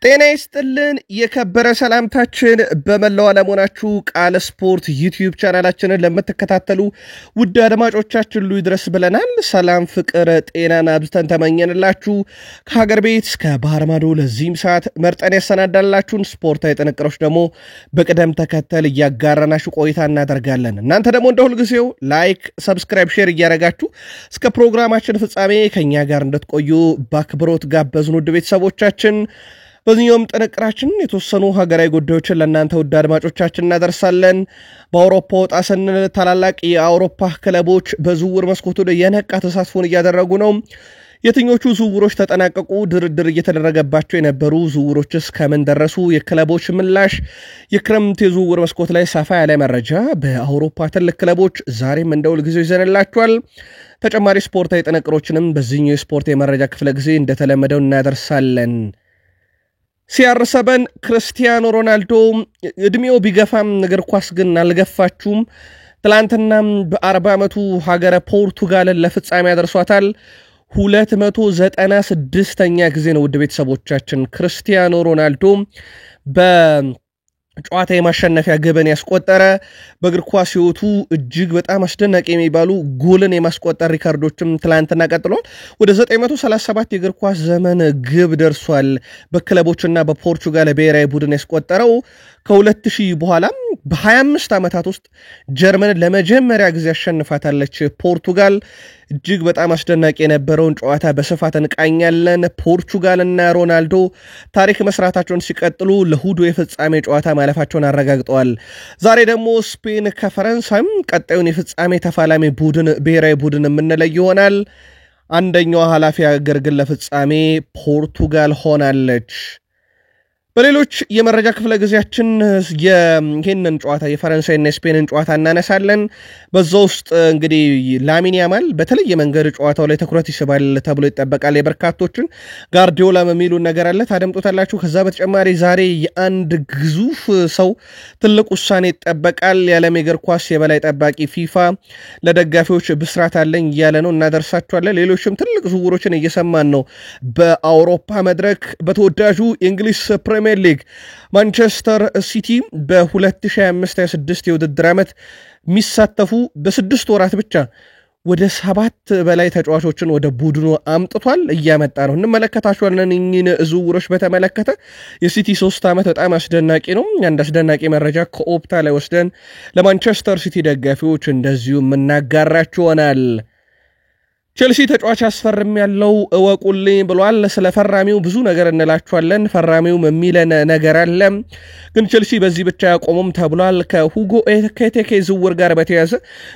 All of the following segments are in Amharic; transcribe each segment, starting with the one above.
ጤና ይስጥልን የከበረ ሰላምታችን በመላው ዓለም ሆናችሁ ቃል ስፖርት ዩቲዩብ ቻናላችንን ለምትከታተሉ ውድ አድማጮቻችን ሁሉ ይድረስ ብለናል። ሰላም ፍቅር ጤናን አብዝተን ተመኘንላችሁ። ከሀገር ቤት እስከ ባህር ማዶ ለዚህም ሰዓት መርጠን ያሰናዳላችሁን ስፖርታዊ ጥንቅሮች ደግሞ በቅደም ተከተል እያጋራናችሁ ቆይታ እናደርጋለን። እናንተ ደግሞ እንደ ሁልጊዜው ላይክ፣ ሰብስክራይብ፣ ሼር እያደረጋችሁ እስከ ፕሮግራማችን ፍጻሜ ከኛ ጋር እንድትቆዩ በአክብሮት ጋበዝን። ውድ ቤተሰቦቻችን በዚህኛውም ጥንቅራችን የተወሰኑ ሀገራዊ ጉዳዮችን ለእናንተ ውድ አድማጮቻችን እናደርሳለን። በአውሮፓ ወጣ ስንል ታላላቅ የአውሮፓ ክለቦች በዝውውር መስኮቱ ላይ የነቃ ተሳትፎን እያደረጉ ነው። የትኞቹ ዝውውሮች ተጠናቀቁ? ድርድር እየተደረገባቸው የነበሩ ዝውውሮችስ ከምን ደረሱ? የክለቦች ምላሽ፣ የክረምት የዝውውር መስኮት ላይ ሰፋ ያለ መረጃ በአውሮፓ ትልቅ ክለቦች ዛሬም እንደ ሁልጊዜው ይዘንላችኋል። ተጨማሪ ስፖርታዊ ጥንቅሮችንም በዚህኛው የስፖርት የመረጃ ክፍለ ጊዜ እንደተለመደው እናደርሳለን። CR7 ክርስቲያኖ ሮናልዶ እድሜው ቢገፋም እግር ኳስ ግን አልገፋችሁም። ትላንትና በ40 ዓመቱ ሀገረ ፖርቱጋልን ለፍጻሜ ያደርሷታል። 296ኛ ጊዜ ነው ውድ ቤተሰቦቻችን ክርስቲያኖ ሮናልዶ ጨዋታ የማሸነፊያ ግብን ያስቆጠረ። በእግር ኳስ ህይወቱ እጅግ በጣም አስደናቂ የሚባሉ ጎልን የማስቆጠር ሪካርዶችም ትላንትና ቀጥሏል። ወደ 937 የእግር ኳስ ዘመን ግብ ደርሷል። በክለቦችና በፖርቹጋል ብሔራዊ ቡድን ያስቆጠረው ከ2000 በኋላም በ25 ዓመታት ውስጥ ጀርመንን ለመጀመሪያ ጊዜ አሸንፋታለች ፖርቱጋል። እጅግ በጣም አስደናቂ የነበረውን ጨዋታ በስፋት እንቃኛለን። ፖርቹጋልና ሮናልዶ ታሪክ መስራታቸውን ሲቀጥሉ ለሁዱ የፍጻሜ ጨዋታ ማለፋቸውን አረጋግጠዋል። ዛሬ ደግሞ ስፔን ከፈረንሳይም ቀጣዩን የፍጻሜ ተፋላሚ ቡድን ብሔራዊ ቡድን የምንለይ ይሆናል። አንደኛው ኃላፊ ሀገር ግን ለፍጻሜ ፖርቱጋል ሆናለች። በሌሎች የመረጃ ክፍለ ጊዜያችን ይህንን ጨዋታ የፈረንሳይና የስፔንን ጨዋታ እናነሳለን። በዛ ውስጥ እንግዲህ ላሚን ያማል በተለየ መንገድ ጨዋታው ላይ ትኩረት ይስባል ተብሎ ይጠበቃል። የበርካቶችን ጋርዲዮላ የሚሉ ነገር አለ፣ ታደምጡታላችሁ። ከዛ በተጨማሪ ዛሬ የአንድ ግዙፍ ሰው ትልቅ ውሳኔ ይጠበቃል። የዓለም የእግር ኳስ የበላይ ጠባቂ ፊፋ ለደጋፊዎች ብስራት አለኝ እያለ ነው፣ እናደርሳችኋለን። ሌሎችም ትልቅ ዝውውሮችን እየሰማን ነው። በአውሮፓ መድረክ በተወዳጁ የእንግሊዝ ፕሪሚየር ሊግ ማንቸስተር ሲቲ በ2025-26 የውድድር ዓመት የሚሳተፉ በ6 ወራት ብቻ ወደ 7 በላይ ተጫዋቾችን ወደ ቡድኑ አምጥቷል፣ እያመጣ ነው። እንመለከታቸዋለን። እኚህን ዝውውሮች በተመለከተ የሲቲ 3 ዓመት በጣም አስደናቂ ነው። አንድ አስደናቂ መረጃ ከኦፕታ ላይ ወስደን ለማንቸስተር ሲቲ ደጋፊዎች እንደዚሁ የምናጋራችሁ ይሆናል። ቼልሲ ተጫዋች አስፈርም ያለው እወቁልኝ ብሏል። ስለ ፈራሚው ብዙ ነገር እንላችኋለን። ፈራሚው የሚለን ነገር አለ፣ ግን ቼልሲ በዚህ ብቻ ያቆሙም ተብሏል። ከሁጎ ኤኪቲኬ ዝውውር ጋር በተያያዘ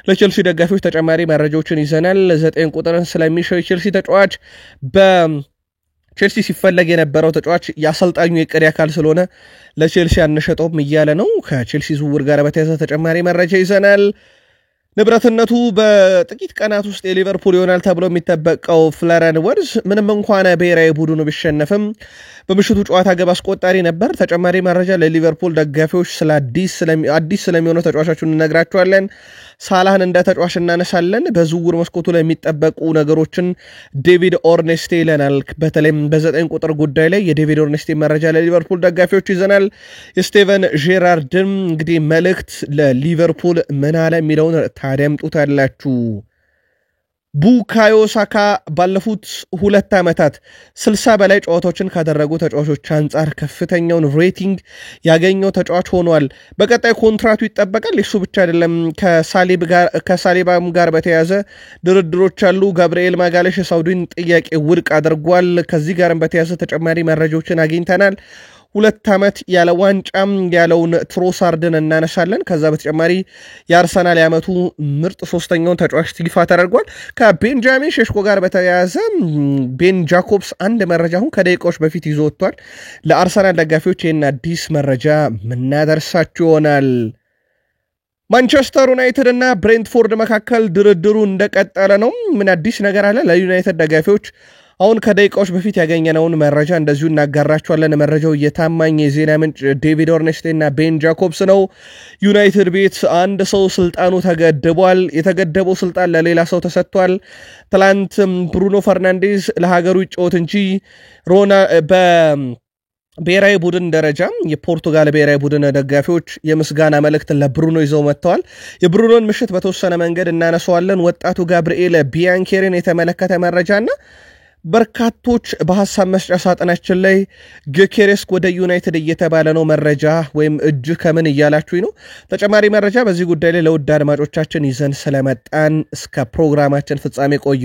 ለቼልሲ ደጋፊዎች ተጨማሪ መረጃዎችን ይዘናል። 9 ቁጥርን ስለሚሸው የቼልሲ ተጫዋች ቼልሲ ሲፈለግ የነበረው ተጫዋች የአሰልጣኙ የቅድ አካል ስለሆነ ለቼልሲ አንሸጠውም እያለ ነው። ከቼልሲ ዝውውር ጋር በተያያዘ ተጨማሪ መረጃ ይዘናል። ንብረትነቱ በጥቂት ቀናት ውስጥ የሊቨርፑል ይሆናል ተብሎ የሚጠበቀው ፍሎሪያን ወርዝ ምንም እንኳን ብሔራዊ ቡድኑ ቢሸነፍም በምሽቱ ጨዋታ ግብ አስቆጣሪ ነበር። ተጨማሪ መረጃ ለሊቨርፑል ደጋፊዎች ስለ አዲስ ስለሚሆነው ተጫዋቾቹን እንነግራቸዋለን። ሳላህን እንደ ተጫዋች እናነሳለን። በዝውውር መስኮቱ ላይ የሚጠበቁ ነገሮችን ዴቪድ ኦርኔስቴ ይለናል። በተለይም በ9 ቁጥር ጉዳይ ላይ የዴቪድ ኦርኔስቴ መረጃ ለሊቨርፑል ደጋፊዎች ይዘናል። የስቴቨን ጄራርድን እንግዲህ መልእክት ለሊቨርፑል ምን አለ የሚለውን ታደምጡታላችሁ። ቡካዮ ሳካ ባለፉት 2 ዓመታት 60 በላይ ጨዋታዎችን ካደረጉ ተጫዋቾች አንጻር ከፍተኛውን ሬቲንግ ያገኘው ተጫዋች ሆኗል። በቀጣይ ኮንትራቱ ይጠበቃል። እሱ ብቻ አይደለም፣ ከሳሊባም ጋር በተያያዘ ድርድሮች አሉ። ጋብርኤል ማጋሌሽ የሳውዲን ጥያቄ ውድቅ አድርጓል። ከዚህ ጋርም በተያያዘ ተጨማሪ መረጃዎችን አግኝተናል። 2 ዓመት ያለ ዋንጫም ያለውን ትሮሳርድን እናነሳለን። ከዛ በተጨማሪ የአርሰናል የዓመቱ ምርጥ 3ኛውን ተጫዋች ይፋ ተደርጓል። ከቤንጃሚን ሼሽኮ ጋር በተያያዘ ቤን ጃኮብስ አንድ መረጃ አሁን ከደቂቃዎች በፊት ይዞ ወጥቷል። ለአርሰናል ደጋፊዎች ይህን አዲስ መረጃ ምናደርሳችሁ ይሆናል። ማንቸስተር ዩናይትድ እና ብሬንትፎርድ መካከል ድርድሩ እንደቀጠለ ነው። ምን አዲስ ነገር አለ? ለዩናይትድ ደጋፊዎች አሁን ከደቂቃዎች በፊት ያገኘነውን መረጃ እንደዚሁ እናጋራችኋለን። መረጃው የታማኝ የዜና ምንጭ ዴቪድ ኦርኔስቴ እና ቤን ጃኮብስ ነው። ዩናይትድ ቤት አንድ ሰው ስልጣኑ ተገድቧል። የተገደበው ስልጣን ለሌላ ሰው ተሰጥቷል። ትላንት ብሩኖ ፈርናንዴዝ ለሀገሩ ይጫወት እንጂ ብሔራዊ ቡድን ደረጃ የፖርቱጋል ብሔራዊ ቡድን ደጋፊዎች የምስጋና መልእክት ለብሩኖ ይዘው መጥተዋል። የብሩኖን ምሽት በተወሰነ መንገድ እናነሳዋለን። ወጣቱ ጋብርኤል ቢያንኬሪን የተመለከተ መረጃና በርካቶች በሐሳብ መስጫ ሳጥናችን ላይ ጊዮኬሬስ ወደ ዩናይትድ እየተባለ ነው መረጃ ወይም እጅ ከምን እያላችሁኝ ነው። ተጨማሪ መረጃ በዚህ ጉዳይ ላይ ለውድ አድማጮቻችን ይዘን ስለመጣን እስከ ፕሮግራማችን ፍጻሜ ቆዩ።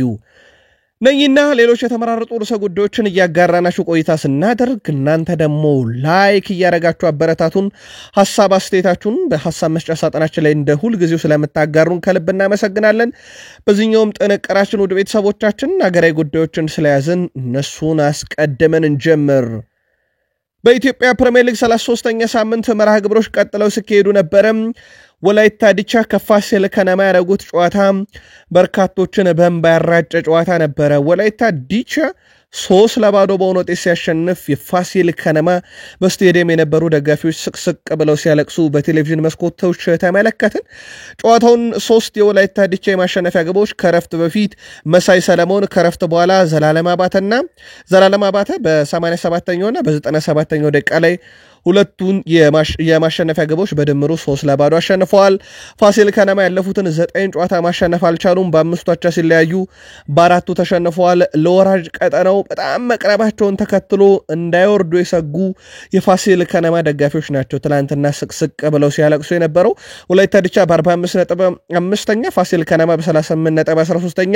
ነኝና ሌሎች የተመራረጡ ርዕሰ ጉዳዮችን እያጋራናችሁ ቆይታ ስናደርግ እናንተ ደግሞ ላይክ እያደረጋችሁ አበረታቱን። ሐሳብ አስተያየታችሁን በሐሳብ መስጫ ሳጥናችን ላይ እንደ ሁል ጊዜው ስለምታጋሩን ከልብ እናመሰግናለን። በዚህኛውም ጥንቅራችን ወደ ቤተሰቦቻችን ሀገራዊ ጉዳዮችን ስለያዝን እነሱን አስቀድመን እንጀምር። በኢትዮጵያ ፕሪሚየር ሊግ 33ኛ ሳምንት መርሃ ግብሮች ቀጥለው ሲካሄዱ ነበረ። ወላይታ ዲቻ ከፋሲል ከነማ ያደረጉት ጨዋታ በርካቶችን በእንባ ያራጨ ጨዋታ ነበረ። ወላይታ ዲቻ 3-0 በሆነ ውጤት ሲያሸንፍ የፋሲል ከነማ በስቴዲየም የነበሩ ደጋፊዎች ስቅስቅ ብለው ሲያለቅሱ በቴሌቪዥን መስኮቶች ተመለከትን። ጨዋታውን 3 የወላይታ ዲቻ የማሸነፊያ ግቦች ከረፍት በፊት መሳይ ሰለሞን፣ ከረፍት በኋላ ዘላለም አባተ በ87ኛውና በ97ኛው ደቂቃ ላይ ሁለቱን የማሸነፊያ ግቦች በድምሩ 3-0 አሸንፈዋል። ፋሲል ከነማ ያለፉትን 9 ጨዋታ ማሸነፍ አልቻሉም። በአምስቱ አቻ ሲለያዩ በአራቱ ተሸንፈዋል። ለወራጅ ቀጠናው በጣም መቅረባቸውን ተከትሎ እንዳይወርዱ የሰጉ የፋሲል ከነማ ደጋፊዎች ናቸው ትላንትና ስቅስቅ ብለው ሲያለቅሱ የነበረው። ወላይታ ዲቻ በ45 ነጥብ 5ኛ፣ ፋሲል ከነማ በ38 ነጥብ 13ኛ።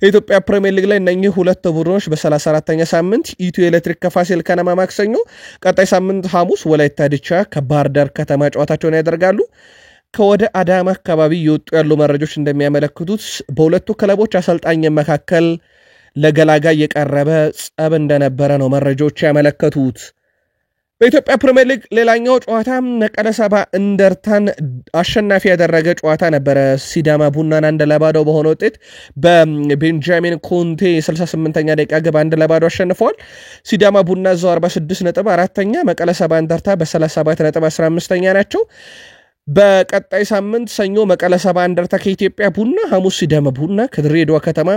የኢትዮጵያ ፕሪሚየር ሊግ ላይ እነኚህ ሁለት ቡድኖች በ34ኛ ሳምንት ኢትዮ ኤሌክትሪክ ከፋሲል ከነማ ማክሰኞ፣ ቀጣይ ሳምንት ሐሙስ ወላይታ ዲቻ ከባህር ዳር ከተማ ጨዋታቸውን ያደርጋሉ። ከወደ አዳማ አካባቢ የወጡ ያሉ መረጃዎች እንደሚያመለክቱት በሁለቱ ክለቦች አሰልጣኝ መካከል ለገላጋይ የቀረበ ጸብ እንደነበረ ነው መረጃዎች ያመለከቱት። በኢትዮጵያ ፕሪሚየር ሊግ ሌላኛው ጨዋታ መቀለ ሰባ እንደርታን አሸናፊ ያደረገ ጨዋታ ነበረ። ሲዳማ ቡናን 1-0 በሆነ ውጤት በቤንጃሚን ኮንቴ 68ኛ ደቂቃ ግብ 1-0 አሸንፈዋል። ሲዳማ ቡና እዛው 46 ነጥብ 4ኛ፣ መቀለ ሰባ እንደርታ በ37 ነጥብ 15ኛ ናቸው። በቀጣይ ሳምንት ሰኞ መቀለ ሰባ እንደርታ ከኢትዮጵያ ቡና፣ ሐሙስ ሲዳማ ቡና ከድሬዳዋ ከተማ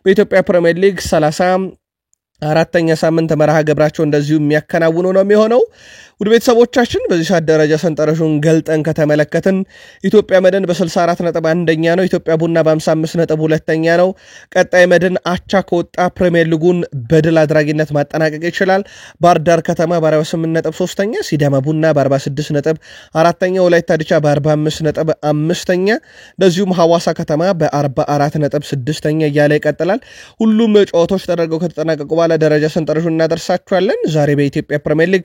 በኢትዮጵያ ፕሪሚየር ሊግ 34ኛ ሳምንት መርሃ ግብራቸው እንደዚሁ የሚያከናውኑ ነው የሚሆነው። ውድ ቤተሰቦቻችን በዚህ ሰዓት ደረጃ ሰንጠረዡን ገልጠን ከተመለከትን ኢትዮጵያ መድን በ64 ነጥብ 1ኛ ነው። ኢትዮጵያ ቡና በ55 ነጥብ 2ኛ ነው። ቀጣይ መድን አቻ ከወጣ ፕሪሚየር ሊጉን በድል አድራጊነት ማጠናቀቅ ይችላል። ባህር ዳር ከተማ በ48 ነጥብ 3ኛ፣ ሲዳማ ቡና በ46 ነጥብ 4ኛ፣ ወላይታ ዲቻ በ45 ነጥብ 5ኛ፣ እንደዚሁም ሐዋሳ ከተማ በ44 ነጥብ 6ኛ እያለ ይቀጥላል። ሁሉም ጨዋታዎች ተደርገው ከተጠናቀቁ በኋላ ደረጃ ሰንጠረዡን እናደርሳችኋለን። ዛሬ በኢትዮጵያ ፕሪሚየር ሊግ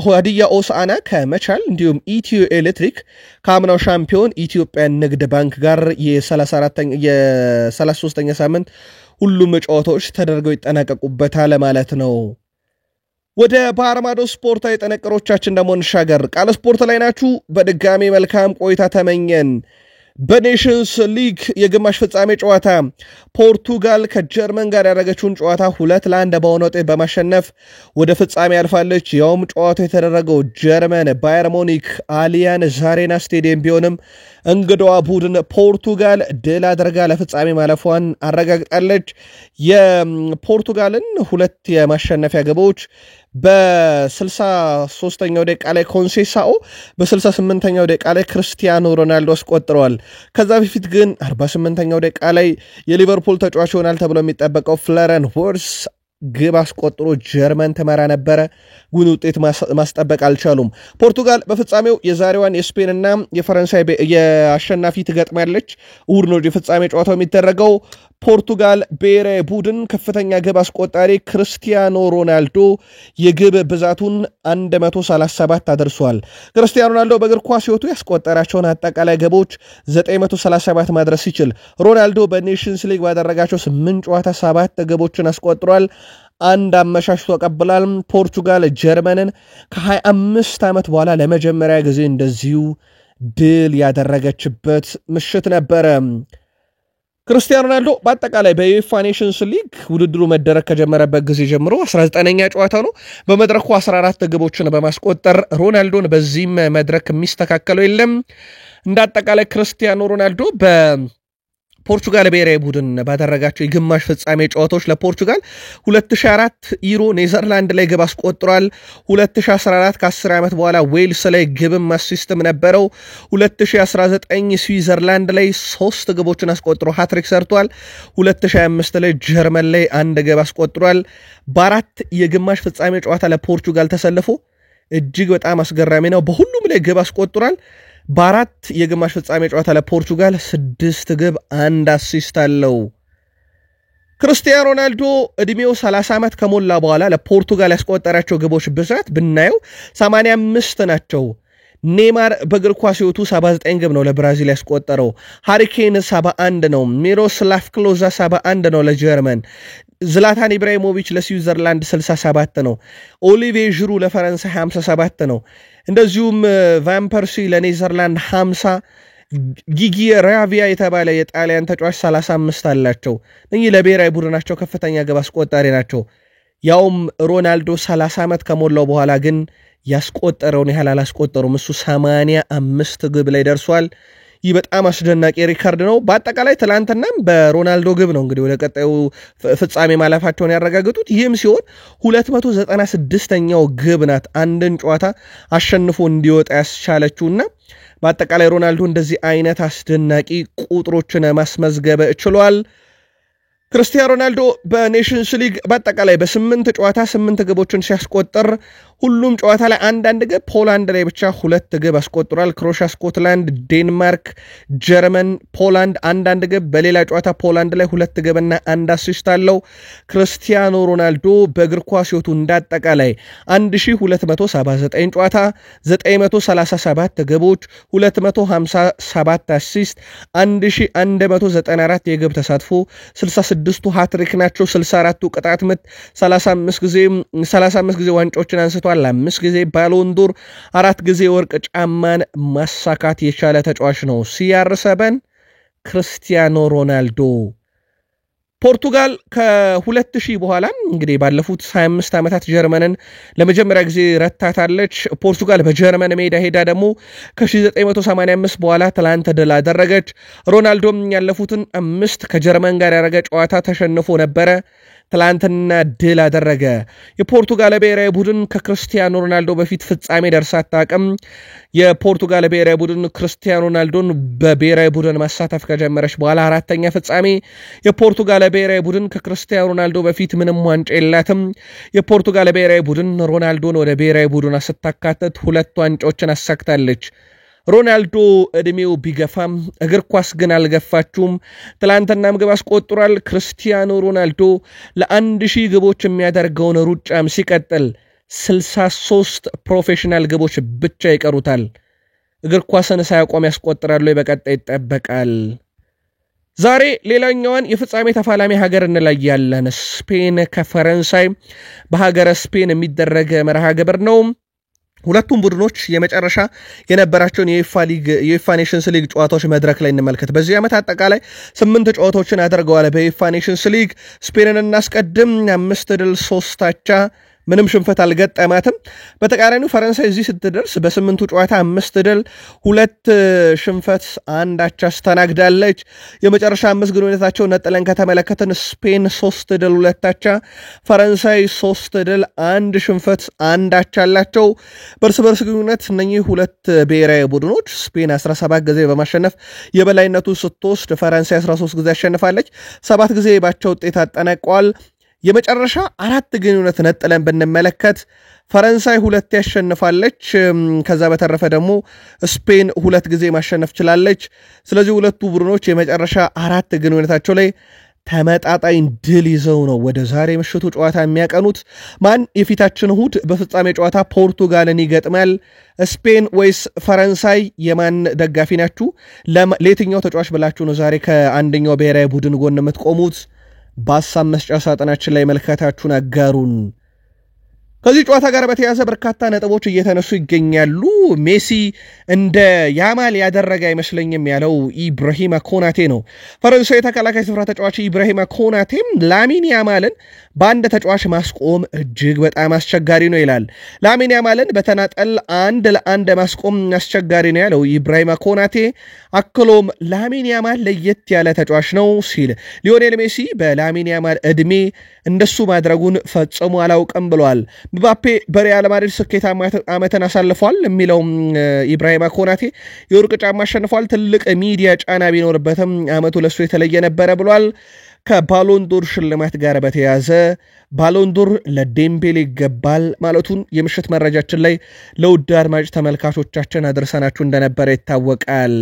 ሀዲያ ሆሳዕና ከመቻል እንዲሁም ኢትዮ ኤሌክትሪክ ከአምናው ሻምፒዮን ኢትዮጵያ ንግድ ባንክ ጋር የ33ኛ ሳምንት ሁሉም ጨዋታዎች ተደርገው ይጠናቀቁበታል ማለት ነው። ወደ ባህር ማዶ ስፖርታዊ ጥንቅሮቻችን ደግሞ እንሻገር። ቃል ስፖርት ላይ ናችሁ። በድጋሚ መልካም ቆይታ ተመኘን። በኔሽንስ ሊግ የግማሽ ፍጻሜ ጨዋታ ፖርቱጋል ከጀርመን ጋር ያደረገችውን ጨዋታ 2-1 በሆነ ውጤት በማሸነፍ ወደ ፍጻሜ ያልፋለች። ያውም ጨዋታው የተደረገው ጀርመን ባየር ሙኒክ አሊያንዝ አሬና ስቴዲየም ቢሆንም እንግዳዋ ቡድን ፖርቱጋል ድል አድርጋ ለፍጻሜ ማለፏን አረጋግጣለች። የፖርቱጋልን ሁለት የማሸነፊያ ግቦች በ63ኛው ደቂቃ ላይ ኮንሴሳኦ፣ በ68ኛው ደቂቃ ላይ ክርስቲያኖ ሮናልዶ አስቆጥረዋል። ከዛ በፊት ግን 48ኛው ደቂቃ ላይ የሊቨርፑል ተጫዋች ይሆናል ተብሎ የሚጠበቀው ፍሎረን ቨርትዝ ግብ አስቆጥሮ ጀርመን ተመራ ነበረ፣ ግን ውጤት ማስጠበቅ አልቻሉም። ፖርቱጋል በፍጻሜው የዛሬዋን የስፔንና የፈረንሳይ የአሸናፊ ትገጥማለች። እሁድ ነው የፍጻሜ ጨዋታው የሚደረገው። ፖርቱጋል ብሔራዊ ቡድን ከፍተኛ ግብ አስቆጣሪ ክርስቲያኖ ሮናልዶ የግብ ብዛቱን 137 አድርሷል። ክርስቲያኖ ሮናልዶ በእግር ኳስ ሕይወቱ ያስቆጠራቸውን አጠቃላይ ግቦች 937 ማድረስ ሲችል ሮናልዶ በኔሽንስ ሊግ ባደረጋቸው 8 ጨዋታ 7 ግቦችን አስቆጥሯል። አንድ አመሻሽ ተቀብሏል። ፖርቱጋል ጀርመንን ከ25 ዓመት በኋላ ለመጀመሪያ ጊዜ እንደዚሁ ድል ያደረገችበት ምሽት ነበረ። ክርስቲያኖ ሮናልዶ በአጠቃላይ በዩኤፋ ኔሽንስ ሊግ ውድድሩ መደረግ ከጀመረበት ጊዜ ጀምሮ 19ኛ ጨዋታ ነው። በመድረኩ 14 ግቦችን በማስቆጠር ሮናልዶን በዚህም መድረክ የሚስተካከለው የለም። እንደ አጠቃላይ ክርስቲያኖ ሮናልዶ ፖርቹጋል ብሔራዊ ቡድን ባደረጋቸው የግማሽ ፍጻሜ ጨዋታዎች ለፖርቹጋል 2004 ዩሮ ኔዘርላንድ ላይ ግብ አስቆጥሯል። 2014 ከ10 ዓመት በኋላ ዌልስ ላይ ግብም አሲስትም ነበረው። 2019 ስዊዘርላንድ ላይ 3 ግቦችን አስቆጥሮ ሃትሪክ ሰርቷል። 2025 ላይ ጀርመን ላይ 1 ግብ አስቆጥሯል። በአራት የግማሽ ፍጻሜ ጨዋታ ለፖርቹጋል ተሰልፎ እጅግ በጣም አስገራሚ ነው። በሁሉም ላይ ግብ አስቆጥሯል። በአራት የግማሽ ፍጻሜ ጨዋታ ለፖርቹጋል 6 ግብ 1 አሲስት አለው። ክርስቲያኖ ሮናልዶ እድሜው 30 ዓመት ከሞላ በኋላ ለፖርቱጋል ያስቆጠራቸው ግቦች ብዛት ብናየው 85 ናቸው። ኔይማር በእግር ኳስ ሕይወቱ 79 ግብ ነው ለብራዚል ያስቆጠረው። ሃሪ ኬን 71 ነው። ሚሮስላቭ ክሎዛ 71 ነው ለጀርመን። ዝላታን ኢብራሂሞቪች ለስዊዘርላንድ 67 ነው። ኦሊቪዬ ዥሩ ለፈረንሳይ 57 ነው። እንደዚሁም ቫን ፐርሲ ለኔዘርላንድ 50፣ ጊጊ ራቪያ የተባለ የጣሊያን ተጫዋች 35 አላቸው። እኚህ ለብሔራዊ ቡድናቸው ከፍተኛ ግብ አስቆጣሪ ናቸው። ያውም ሮናልዶ 30 ዓመት ከሞላው በኋላ ግን ያስቆጠረውን ያህል አላስቆጠሩም። እሱ 85 ግብ ላይ ደርሷል። ይህ በጣም አስደናቂ ሪካርድ ነው። በአጠቃላይ ትላንትናም በሮናልዶ ግብ ነው እንግዲህ ወደ ቀጣዩ ፍጻሜ ማለፋቸውን ያረጋግጡት። ይህም ሲሆን 296ኛው ግብ ናት አንድን ጨዋታ አሸንፎ እንዲወጣ ያስቻለችውና በአጠቃላይ ሮናልዶ እንደዚህ አይነት አስደናቂ ቁጥሮችን ማስመዝገብ ችሏል። ክርስቲያኖ ሮናልዶ በኔሽንስ ሊግ በአጠቃላይ በ8 ጨዋታ 8 ግቦችን ሲያስቆጥር ሁሉም ጨዋታ ላይ አንዳንድ ግብ፣ ፖላንድ ላይ ብቻ 2 ግብ አስቆጥሯል። ክሮሻ፣ ስኮትላንድ፣ ዴንማርክ፣ ጀርመን፣ ፖላንድ አንዳንድ ግብ፣ በሌላ ጨዋታ ፖላንድ ላይ 2 ግብና 1 አሲስት አለው። ክርስቲያኖ ሮናልዶ በእግር ኳስ ሕይወቱ እንዳጠቃላይ 1279 ጨዋታ 937 ግቦች 257 አሲስት 1194 የግብ ተሳትፎ 66ቱ ሃትሪክ ናቸው። 64ቱ ቅጣት ምት 35 ጊዜ ዋንጫዎችን አንስቷል። 5 ጊዜ ባሎንዶር 4 ጊዜ ወርቅ ጫማን ማሳካት የቻለ ተጫዋች ነው። CR7 ክርስቲያኖ ሮናልዶ። ፖርቱጋል ከ2000 በኋላ እንግዲህ ባለፉት 25 ዓመታት ጀርመንን ለመጀመሪያ ጊዜ ረታታለች። ፖርቱጋል በጀርመን ሜዳ ሄዳ ደግሞ ከ1985 በኋላ ትላንት ድል አደረገች። ሮናልዶም ያለፉትን 5 ከጀርመን ጋር ያደረገ ጨዋታ ተሸንፎ ነበረ። ትላንትና ድል አደረገ። የፖርቱጋል ብሔራዊ ቡድን ከክርስቲያኖ ሮናልዶ በፊት ፍጻሜ ደርሳ አታውቅም። የፖርቱጋል ብሔራዊ ቡድን ክርስቲያኖ ሮናልዶን በብሔራዊ ቡድን ማሳተፍ ከጀመረች በኋላ 4ኛ ፍጻሜ። የፖርቱጋል ብሔራዊ ቡድን ከክርስቲያኖ ሮናልዶ በፊት ምንም ዋንጫ የላትም። የፖርቱጋል ብሔራዊ ቡድን ሮናልዶን ወደ ብሔራዊ ቡድን ስታካተት 2 ዋንጫዎችን አሳክታለች። ሮናልዶ እድሜው ቢገፋም እግር ኳስ ግን አልገፋችውም። ትላንትናም ግብ አስቆጥሯል። ክርስቲያኖ ሮናልዶ ለ1000 ግቦች የሚያደርገውን ሩጫም ሲቀጥል 63 ፕሮፌሽናል ግቦች ብቻ ይቀሩታል። እግር ኳስን ሳያቆም ያስቆጥራሉ። በቀጣይ ይጠበቃል። ዛሬ ሌላኛዋን የፍጻሜ ተፋላሚ ሀገር እንለያለን። ስፔን ከፈረንሳይ በሀገረ ስፔን የሚደረግ መርሃ ግብር ነው። ሁለቱም ቡድኖች የመጨረሻ የነበራቸውን የዩኤፋ ኔሽንስ ሊግ ጨዋታዎች መድረክ ላይ እንመልከት። በዚህ ዓመት አጠቃላይ 8 ጨዋታዎችን አድርገዋል። በዩኤፋ ኔሽንስ ሊግ ስፔንን እናስቀድም። 5 ድል 3 አቻ፣ ምንም ሽንፈት አልገጠማትም። በተቃራኒው ፈረንሳይ እዚህ ስትደርስ በ8ቱ ጨዋታ 5 ድል 2 ሽንፈት 1 አቻ አስተናግዳለች። የመጨረሻ 5 ግንኙነታቸውን ነጥለን ከተመለከትን ስፔን 3 ድል 2 አቻ፣ ፈረንሳይ 3 ድል 1 ሽንፈት 1 አቻ አላቸው። በእርስ በርስ ግንኙነት እነኚህ ሁለት ብሔራዊ ቡድኖች ስፔን 17 ጊዜ በማሸነፍ የበላይነቱ ስትወስድ፣ ፈረንሳይ 13 ጊዜ አሸንፋለች። 7 ጊዜ ባቻ ውጤት አጠናቀዋል። የመጨረሻ 4 ግንኙነት ነጥለን ብንመለከት ፈረንሳይ 2 ያሸንፋለች። ከዛ በተረፈ ደግሞ ስፔን 2 ጊዜ ማሸነፍ ችላለች። ስለዚህ ሁለቱ ቡድኖች የመጨረሻ 4 ግንኙነታቸው ላይ ተመጣጣኝ ድል ይዘው ነው ወደ ዛሬ ምሽቱ ጨዋታ የሚያቀኑት። ማን የፊታችን እሁድ በፍጻሜ ጨዋታ ፖርቱጋልን ይገጥማል? ስፔን ወይስ ፈረንሳይ? የማን ደጋፊ ናችሁ? ለየትኛው ተጫዋች ብላችሁ ነው ዛሬ ከአንደኛው ብሔራዊ ቡድን ጎን የምትቆሙት? በሀሳብ መስጫ ሳጥናችን ላይ መልከታችሁን አጋሩን። ከዚህ ጨዋታ ጋር በተያያዘ በርካታ ነጥቦች እየተነሱ ይገኛሉ። ሜሲ እንደ ያማል ያደረገ አይመስለኝም ያለው ኢብራሂማ ኮናቴ ነው። ፈረንሳዊ ተከላካይ ስፍራ ተጫዋች ኢብራሂማ ኮናቴም ላሚን ያማልን በአንድ ተጫዋች ማስቆም እጅግ በጣም አስቸጋሪ ነው ይላል። ላሚን ያማልን በተናጠል 1-1 ማስቆም አስቸጋሪ ነው ያለው ኢብራሂማ ኮናቴ አክሎም ላሚን ያማል ለየት ያለ ተጫዋች ነው ሲል ሊዮኔል ሜሲ በላሚን ያማል እድሜ እንደሱ ማድረጉን ፈጽሞ አላውቅም ብሏል። ምባፔ በሪያል ማድሪድ ስኬታማ ዓመትን አሳልፏል የሚለው ኢብራሂማ ኮናቴ የወርቅ ጫማ አሸንፏል። ትልቅ ሚዲያ ጫና ቢኖርበትም ዓመቱ ለሱ የተለየ ነበረ ብሏል። ከባሎንዶር ሽልማት ጋር በተያዘ ባሎንዶር ለዴምቤሌ ይገባል ማለቱን የምሽት መረጃችን ላይ ለውድ አድማጭ ተመልካቾቻችን አድርሰናችሁ እንደነበረ ይታወቃል።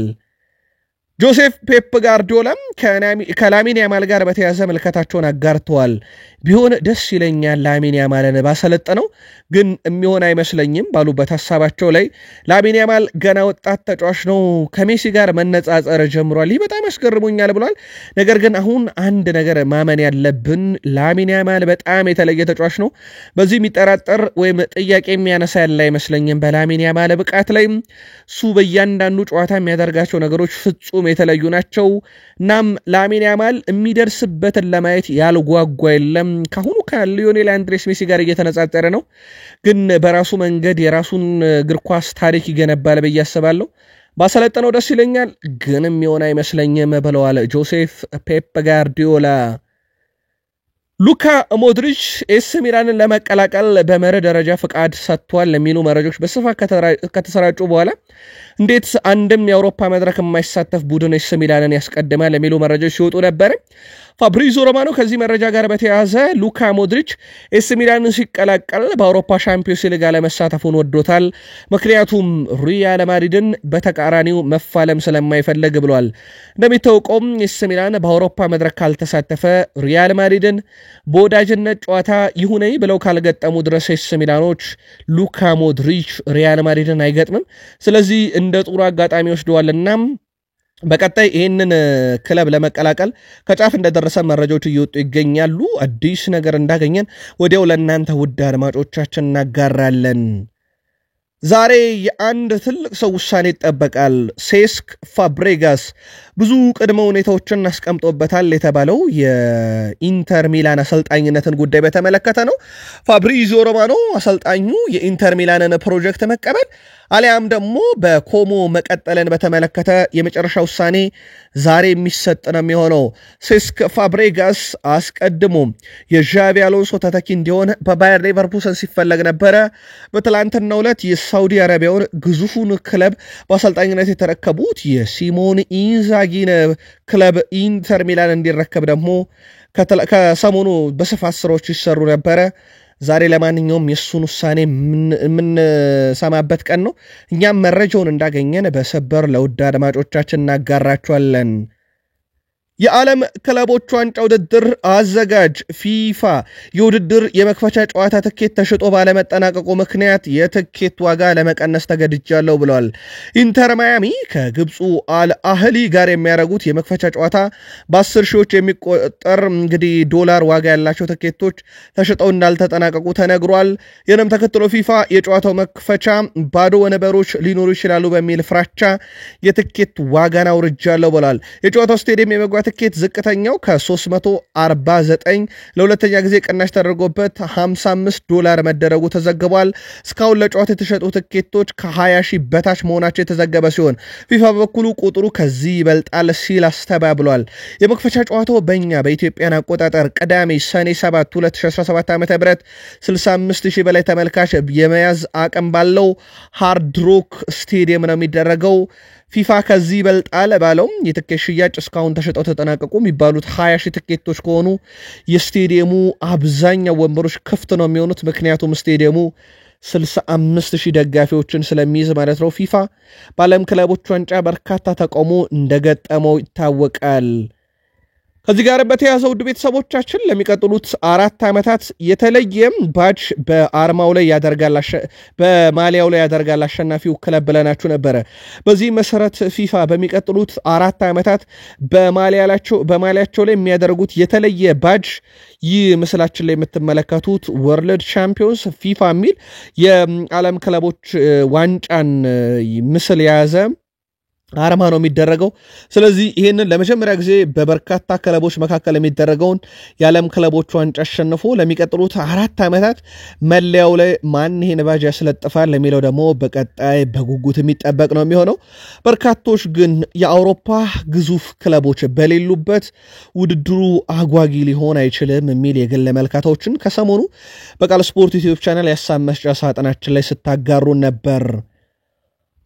ጆሴፍ ፔፕ ጋርዲዮላም ከላሚን ያማል ጋር በተያዘ መልከታቸውን አጋርተዋል። ቢሆን ደስ ይለኛል ላሚን ያማልን ባሰለጠነው ግን የሚሆን አይመስለኝም ባሉበት ሐሳባቸው ላይ ላሚን ያማል ገና ወጣት ተጫዋች ነው፣ ከሜሲ ጋር መነጻጸር ጀምሯል፣ ይህ በጣም ያስገርሙኛል ብሏል። ነገር ግን አሁን አንድ ነገር ማመን ያለብን ላሚን ያማል በጣም የተለየ ተጫዋች ነው። በዚህ የሚጠራጠር ወይም ጥያቄ የሚያነሳ ያለ አይመስለኝም። በላሚን ያማል ብቃት ላይ እሱ በእያንዳንዱ ጨዋታ የሚያደርጋቸው ነገሮች ፍጹም የተለዩ ናቸው። እናም ላሚን ያማል የሚደርስበትን ለማየት ያልጓጓ የለም። ካሁኑ ከሊዮኔል አንድሬስ ሜሲ ጋር እየተነጻጸረ ነው፣ ግን በራሱ መንገድ የራሱን እግር ኳስ ታሪክ ይገነባል ብዬ አስባለሁ። ባሰለጠነው ደስ ይለኛል ግን የሚሆን አይመስለኝም ብለዋል ጆሴፍ ፔፕ ጋርዲዮላ። ሉካ ሞድሪች ኤስ ሚላንን ለመቀላቀል በመርህ ደረጃ ፍቃድ ሰጥቷል ለሚሉ መረጃዎች በስፋት ከተሰራጩ በኋላ እንዴት አንድም የአውሮፓ መድረክ የማይሳተፍ ቡድን ኤስ ሚላንን ያስቀድማል ለሚሉ መረጃዎች ሲወጡ ነበር። ፋብሪዞ ሮማኖ ከዚህ መረጃ ጋር በተያያዘ ሉካ ሞድሪች ኤስ ሚላንን ሲቀላቀል በአውሮፓ ሻምፒዮንስ ሊግ ለመሳተፉን ወዶታል፣ ምክንያቱም ሪያል ማድሪድን በተቃራኒው መፋለም ስለማይፈልግ ብሏል። እንደሚታወቀውም ኤስ ሚላን በአውሮፓ መድረክ ካልተሳተፈ ሪያል ማድሪድን በወዳጅነት ጨዋታ ይሁነኝ ብለው ካልገጠሙ ድረስ ኤስ ሚላኖች ሉካ ሞድሪች ሪያል ማድሪድን አይገጥምም። ስለዚህ እንደ ጥሩ አጋጣሚ ወስደዋልና በቀጣይ ይህንን ክለብ ለመቀላቀል ከጫፍ እንደደረሰ መረጃዎች እየወጡ ይገኛሉ። አዲስ ነገር እንዳገኘን ወዲያው ለእናንተ ውድ አድማጮቻችን እናጋራለን። ዛሬ የአንድ ትልቅ ሰው ውሳኔ ይጠበቃል። ሴስክ ፋብሬጋስ ብዙ ቅድመ ሁኔታዎችን አስቀምጦበታል የተባለው የኢንተር ሚላን አሰልጣኝነትን ጉዳይ በተመለከተ ነው። ፋብሪዞ ሮማኖ አሰልጣኙ የኢንተር ሚላንን ፕሮጀክት መቀበል አሊያም ደግሞ በኮሞ መቀጠልን በተመለከተ የመጨረሻ ውሳኔ ዛሬ የሚሰጥ ነው የሚሆነው። ሴስክ ፋብሬጋስ አስቀድሞ የዣቪ አሎንሶ ተተኪ እንዲሆን በባየር ሌቨርኩሰን ሲፈለግ ነበረ። በትላንትናው ዕለት የሳውዲ አረቢያውን ግዙፉን ክለብ በአሰልጣኝነት የተረከቡት የሲሞን ኢንዛጊን ክለብ ኢንተር ሚላን እንዲረከብ ደግሞ ከሰሞኑ በስፋት ስራዎች ይሰሩ ነበረ። ዛሬ ለማንኛውም የሱን ውሳኔ የምንሰማበት ቀን ነው። እኛም መረጃውን እንዳገኘን በሰበር ለውድ አድማጮቻችን እናጋራቸዋለን። የዓለም ክለቦች ዋንጫ ውድድር አዘጋጅ ፊፋ የውድድር የመክፈቻ ጨዋታ ትኬት ተሽጦ ባለመጠናቀቁ ምክንያት የትኬት ዋጋ ለመቀነስ ተገድጃለሁ ብለዋል። ኢንተር ማያሚ ከግብፁ አል አህሊ ጋር የሚያደርጉት የመክፈቻ ጨዋታ በ10 ሺዎች የሚቆጠር እንግዲህ ዶላር ዋጋ ያላቸው ትኬቶች ተሽጠው እንዳልተጠናቀቁ ተነግሯል። ይህንም ተከትሎ ፊፋ የጨዋታው መክፈቻ ባዶ ወንበሮች ሊኖሩ ይችላሉ በሚል ፍራቻ የትኬት ዋጋን አውርጃለሁ ብለዋል። የጨዋታው ስቴዲየም የመግባት ትኬት ዝቅተኛው ከ349 ለሁለተኛ ጊዜ ቅናሽ ተደርጎበት $55 መደረጉ ተዘግቧል። እስካሁን ለጨዋታ የተሸጡ ትኬቶች ከ20 ሺህ በታች መሆናቸው የተዘገበ ሲሆን ፊፋ በበኩሉ ቁጥሩ ከዚህ ይበልጣል ሲል አስተባብሏል። የመክፈቻ ጨዋታው በኢትዮጵያን አቆጣጠር ቅዳሜ ሰኔ 7 2017 ዓ.ም 65,000 በላይ ተመልካች የመያዝ አቅም ባለው ሃርድ ሮክ ስቴዲየም ነው የሚደረገው። ፊፋ ከዚህ ይበልጣል ባለው የትኬት ሽያጭ እስካሁን ተሸጠው ተጠናቀቁ የሚባሉት 20 ሺህ ትኬቶች ከሆኑ የስቴዲየሙ አብዛኛው ወንበሮች ክፍት ነው የሚሆኑት። ምክንያቱም ስቴዲየሙ 65,000 ደጋፊዎችን ስለሚይዝ ማለት ነው። ፊፋ በዓለም ክለቦች ዋንጫ በርካታ ተቃውሞ እንደገጠመው ይታወቃል። ከዚህ ጋር በተያያዘው ውድ ቤተሰቦቻችን ለሚቀጥሉት 4 ዓመታት የተለየ ባጅ በአርማው ላይ ያደርጋል በማሊያው ላይ ያደርጋል አሸናፊው ክለብ ብለናችሁ ነበረ። በዚህ መሰረት ፊፋ በሚቀጥሉት 4 ዓመታት በማሊያቸው ላይ የሚያደርጉት የተለየ ባጅ ይህ ምስላችን ላይ የምትመለከቱት ወርልድ ቻምፒዮንስ ፊፋ የሚል የዓለም ክለቦች ዋንጫን ምስል የያዘ አርማ ነው የሚደረገው። ስለዚህ ይሄንን ለመጀመሪያ ጊዜ በበርካታ ክለቦች መካከል የሚደረገውን የዓለም ክለቦች ዋንጫ አሸንፎ ለሚቀጥሉት 4 ዓመታት መለያው ላይ ማን ይሄን ባጅ ያስለጥፋል ለሚለው ደግሞ በቀጣይ በጉጉት የሚጠበቅ ነው የሚሆነው። በርካቶች ግን የአውሮፓ ግዙፍ ክለቦች በሌሉበት ውድድሩ አጓጊ ሊሆን አይችልም የሚል የግል መልካታዎችን ከሰሞኑ በቃል ስፖርት ዩቲዩብ ቻናል የሀሳብ መስጫ ሳጥናችን ላይ ስታጋሩ ነበር።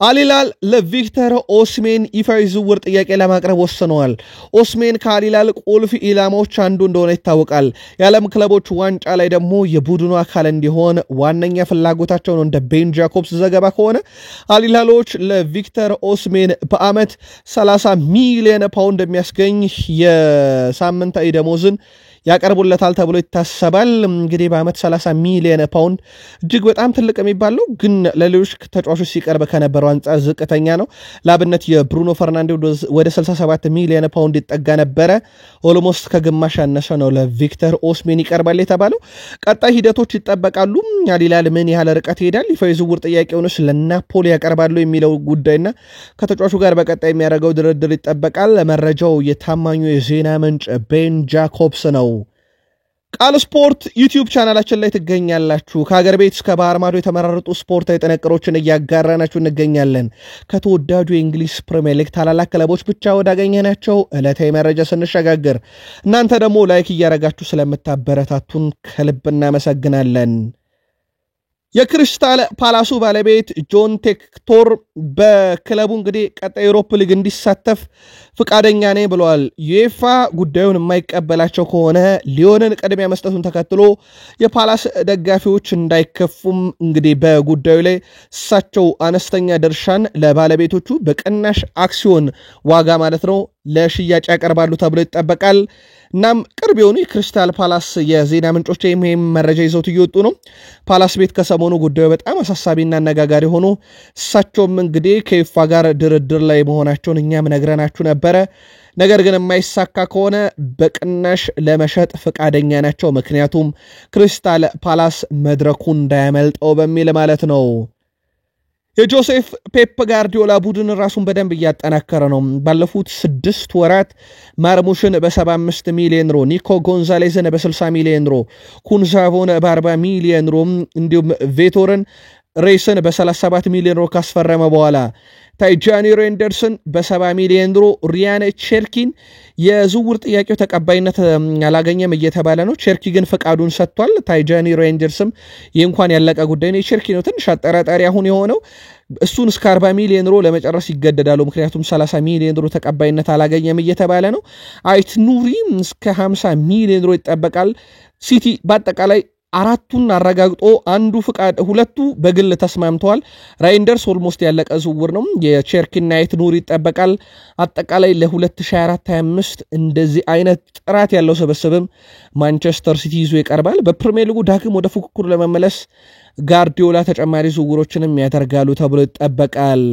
አልሂላል ለቪክተር ኦስሜን ይፋዊ ዝውውር ጥያቄ ለማቅረብ ወስነዋል። ኦስሜን ከአልሂላል ቁልፍ ኢላማዎች አንዱ እንደሆነ ይታወቃል። የዓለም ክለቦች ዋንጫ ላይ ደግሞ የቡድኑ አካል እንዲሆን ዋነኛ ፍላጎታቸው ነው። እንደ ቤን ጃኮብስ ዘገባ ከሆነ አልሂላሎች ለቪክተር ኦስሜን በአመት 30 ሚሊዮን ፓውንድ የሚያስገኝ የሳምንታዊ ደሞዝን ያቀርቡለታል ተብሎ ይታሰባል። እንግዲህ በአመት 30 ሚሊዮን ፓውንድ እጅግ በጣም ትልቅ የሚባለው ግን ለሌሎች ተጫዋቾች ሲቀርብ ከነበረው አንጻር ዝቅተኛ ነው። ለአብነት የብሩኖ ፈርናንዴዝ ወደ 67 ሚሊዮን ፓውንድ ይጠጋ ነበረ። ኦልሞስት ከግማሽ ያነሰ ነው ለቪክተር ኦስሜን ይቀርባል የተባለው። ቀጣይ ሂደቶች ይጠበቃሉ። አልሂላል ምን ያህል ርቀት ይሄዳል፣ ይፋዊ ዝውውር ጥያቄውንስ ለናፖሊ ያቀርባሉ የሚለው ጉዳይና ከተጫዋቹ ጋር በቀጣይ የሚያደርገው ድርድር ይጠበቃል። መረጃው የታማኙ የዜና ምንጭ ቤን ጃኮብስ ነው። ቃል ስፖርት ዩቲዩብ ቻናላችን ላይ ትገኛላችሁ። ከሀገር ቤት እስከ ባህር ማዶ የተመራረጡ ስፖርታዊ ጥንቅሮችን እያጋራናችሁ እንገኛለን። ከተወዳጁ የእንግሊዝ ፕሪሚየር ሊግ ታላላቅ ክለቦች ብቻ ወዳገኘናቸው ዕለታዊ መረጃ ስንሸጋገር እናንተ ደግሞ ላይክ እያረጋችሁ ስለምታበረታቱን ከልብ እናመሰግናለን። የክሪስታል ፓላሱ ባለቤት ጆን ቴክቶር በክለቡ እንግዲህ ቀጣይ ዩሮፕ ሊግ እንዲሳተፍ ፍቃደኛ ነኝ ብለዋል። ዩኤፋ ጉዳዩን የማይቀበላቸው ከሆነ ሊዮንን ቅድሚያ መስጠቱን ተከትሎ የፓላስ ደጋፊዎች እንዳይከፉም እንግዲህ በጉዳዩ ላይ እሳቸው አነስተኛ ድርሻን ለባለቤቶቹ በቅናሽ አክሲዮን ዋጋ ማለት ነው ለሽያጭ ያቀርባሉ ተብሎ ይጠበቃል። እናም ቅርብ የሆኑ የክሪስታል ፓላስ የዜና ምንጮች ይህም መረጃ ይዘውት እየወጡ ነው። ፓላስ ቤት ከሰሞኑ ጉዳዩ በጣም አሳሳቢና አነጋጋሪ ሆኖ እሳቸውም እንግዲህ ከዩኤፋ ጋር ድርድር ላይ መሆናቸውን እኛም ነግረናችሁ ነበረ። ነገር ግን የማይሳካ ከሆነ በቅናሽ ለመሸጥ ፈቃደኛ ናቸው። ምክንያቱም ክሪስታል ፓላስ መድረኩን እንዳያመልጠው በሚል ማለት ነው። የጆሴፍ ፔፕ ጋርዲዮላ ቡድን ራሱን በደንብ እያጠናከረ ነው። ባለፉት 6 ወራት ማርሙሽን በ75 ሚሊዮን ዩሮ፣ ኒኮ ጎንዛሌዝን በ60 ሚሊዮን ዩሮ፣ ኩንዛቮን በ40 ሚሊዮን ዩሮ እንዲሁም ቬቶርን ሬስን በ37 ሚሊዮን ዩሮ ካስፈረመ በኋላ ታይጃኒ ሬንደርስን በ70 ሚሊዮን ዩሮ፣ ሪያን ቸርኪን የዝውውር ጥያቄው ተቀባይነት አላገኘም እየተባለ ነው። ቸርኪ ግን ፈቃዱን ሰጥቷል። ታይጃኒ ሬንደርስም ይህ እንኳን ያለቀ ጉዳይ ነው። ቸርኪ ነው ትንሽ አጠራጣሪ አሁን የሆነው። እሱን እስከ 40 ሚሊዮን ዩሮ ለመጨረስ ይገደዳሉ። ምክንያቱም 30 ሚሊዮን ዩሮ ተቀባይነት አላገኘም እየተባለ ነው። አይት ኑሪ እስከ 50 ሚሊዮን ዩሮ ይጠበቃል። ሲቲ በአጠቃላይ 4ቱን አረጋግጦ አንዱ ፍቃድ 2ቱ በግል ተስማምተዋል። ራይንደርስ ኦልሞስት ያለቀ ዝውውር ነው። የቸርኪና አይት ኑሪ ይጠበቃል። አጠቃላይ ለ2024-25 እንደዚህ አይነት ጥራት ያለው ስብስብም ማንቸስተር ሲቲ ይዞ ይቀርባል። በፕሪሚየር ሊጉ ዳግም ወደ ፉክክሩ ለመመለስ ጋርዲዮላ ተጨማሪ ዝውውሮችንም ያደርጋሉ ተብሎ ይጠበቃል።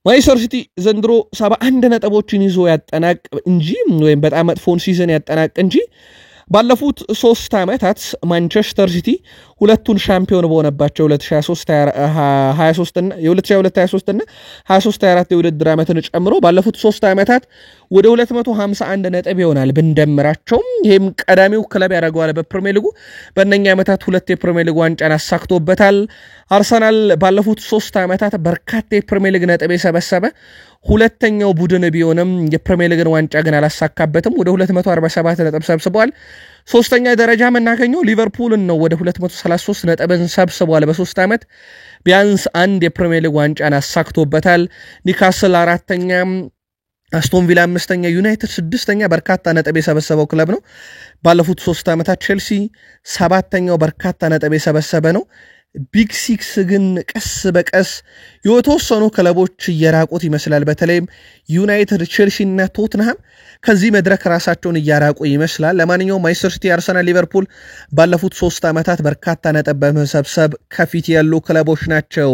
ማንቸስተር ሲቲ ዘንድሮ 71 ነጥቦችን ይዞ ያጠናቅ እንጂ ወይም በጣም መጥፎን ሲዝን ያጠናቅ እንጂ ባለፉት 3 ዓመታት ማንቸስተር ሲቲ ሁለቱን ሻምፒዮን በሆነባቸው 2023 እና 23-24 የውድድር ዓመትን ጨምሮ ባለፉት 3 ዓመታት ወደ 251 ነጥብ ይሆናል ብንደምራቸው። ይህም ቀዳሚው ክለብ ያደርገዋል በፕሪሚየር ሊጉ። በእነኛ ዓመታት 2 የፕሪሚየር ሊግ ዋንጫን አሳክቶበታል። አርሰናል ባለፉት 3 ዓመታት በርካታ የፕሪሚየር ሊግ ነጥብ የሰበሰበ ሁለተኛው ቡድን ቢሆንም የፕሪሚየር ሊግን ዋንጫ ግን አላሳካበትም። ወደ 247 ነጥብ ሰብስቧል። ሶስተኛ ደረጃ የምናገኘው ሊቨርፑልን ነው። ወደ 233 ነጥብን ሰብስቧል። በ3 ዓመት ቢያንስ አንድ የፕሪሚየር ሊግ ዋንጫን አሳክቶበታል። ኒካስል 4ኛ፣ አስቶን ቪላ 5ኛ፣ ዩናይትድ 6ኛ በርካታ ነጥብ የሰበሰበው ክለብ ነው። ባለፉት 3 ዓመታት ቼልሲ 7ኛው በርካታ ነጥብ የሰበሰበ ነው። ቢግ ሲክስ ግን ቀስ በቀስ የተወሰኑ ክለቦች እየራቁት ይመስላል። በተለይም ዩናይትድ፣ ቼልሲ እና ቶትንሃም ከዚህ መድረክ ራሳቸውን እያራቁ ይመስላል። ለማንኛውም ማንቸስተር ሲቲ፣ አርሰናል፣ ሊቨርፑል ባለፉት 3 ዓመታት በርካታ ነጥብ በመሰብሰብ ከፊት ያሉ ክለቦች ናቸው።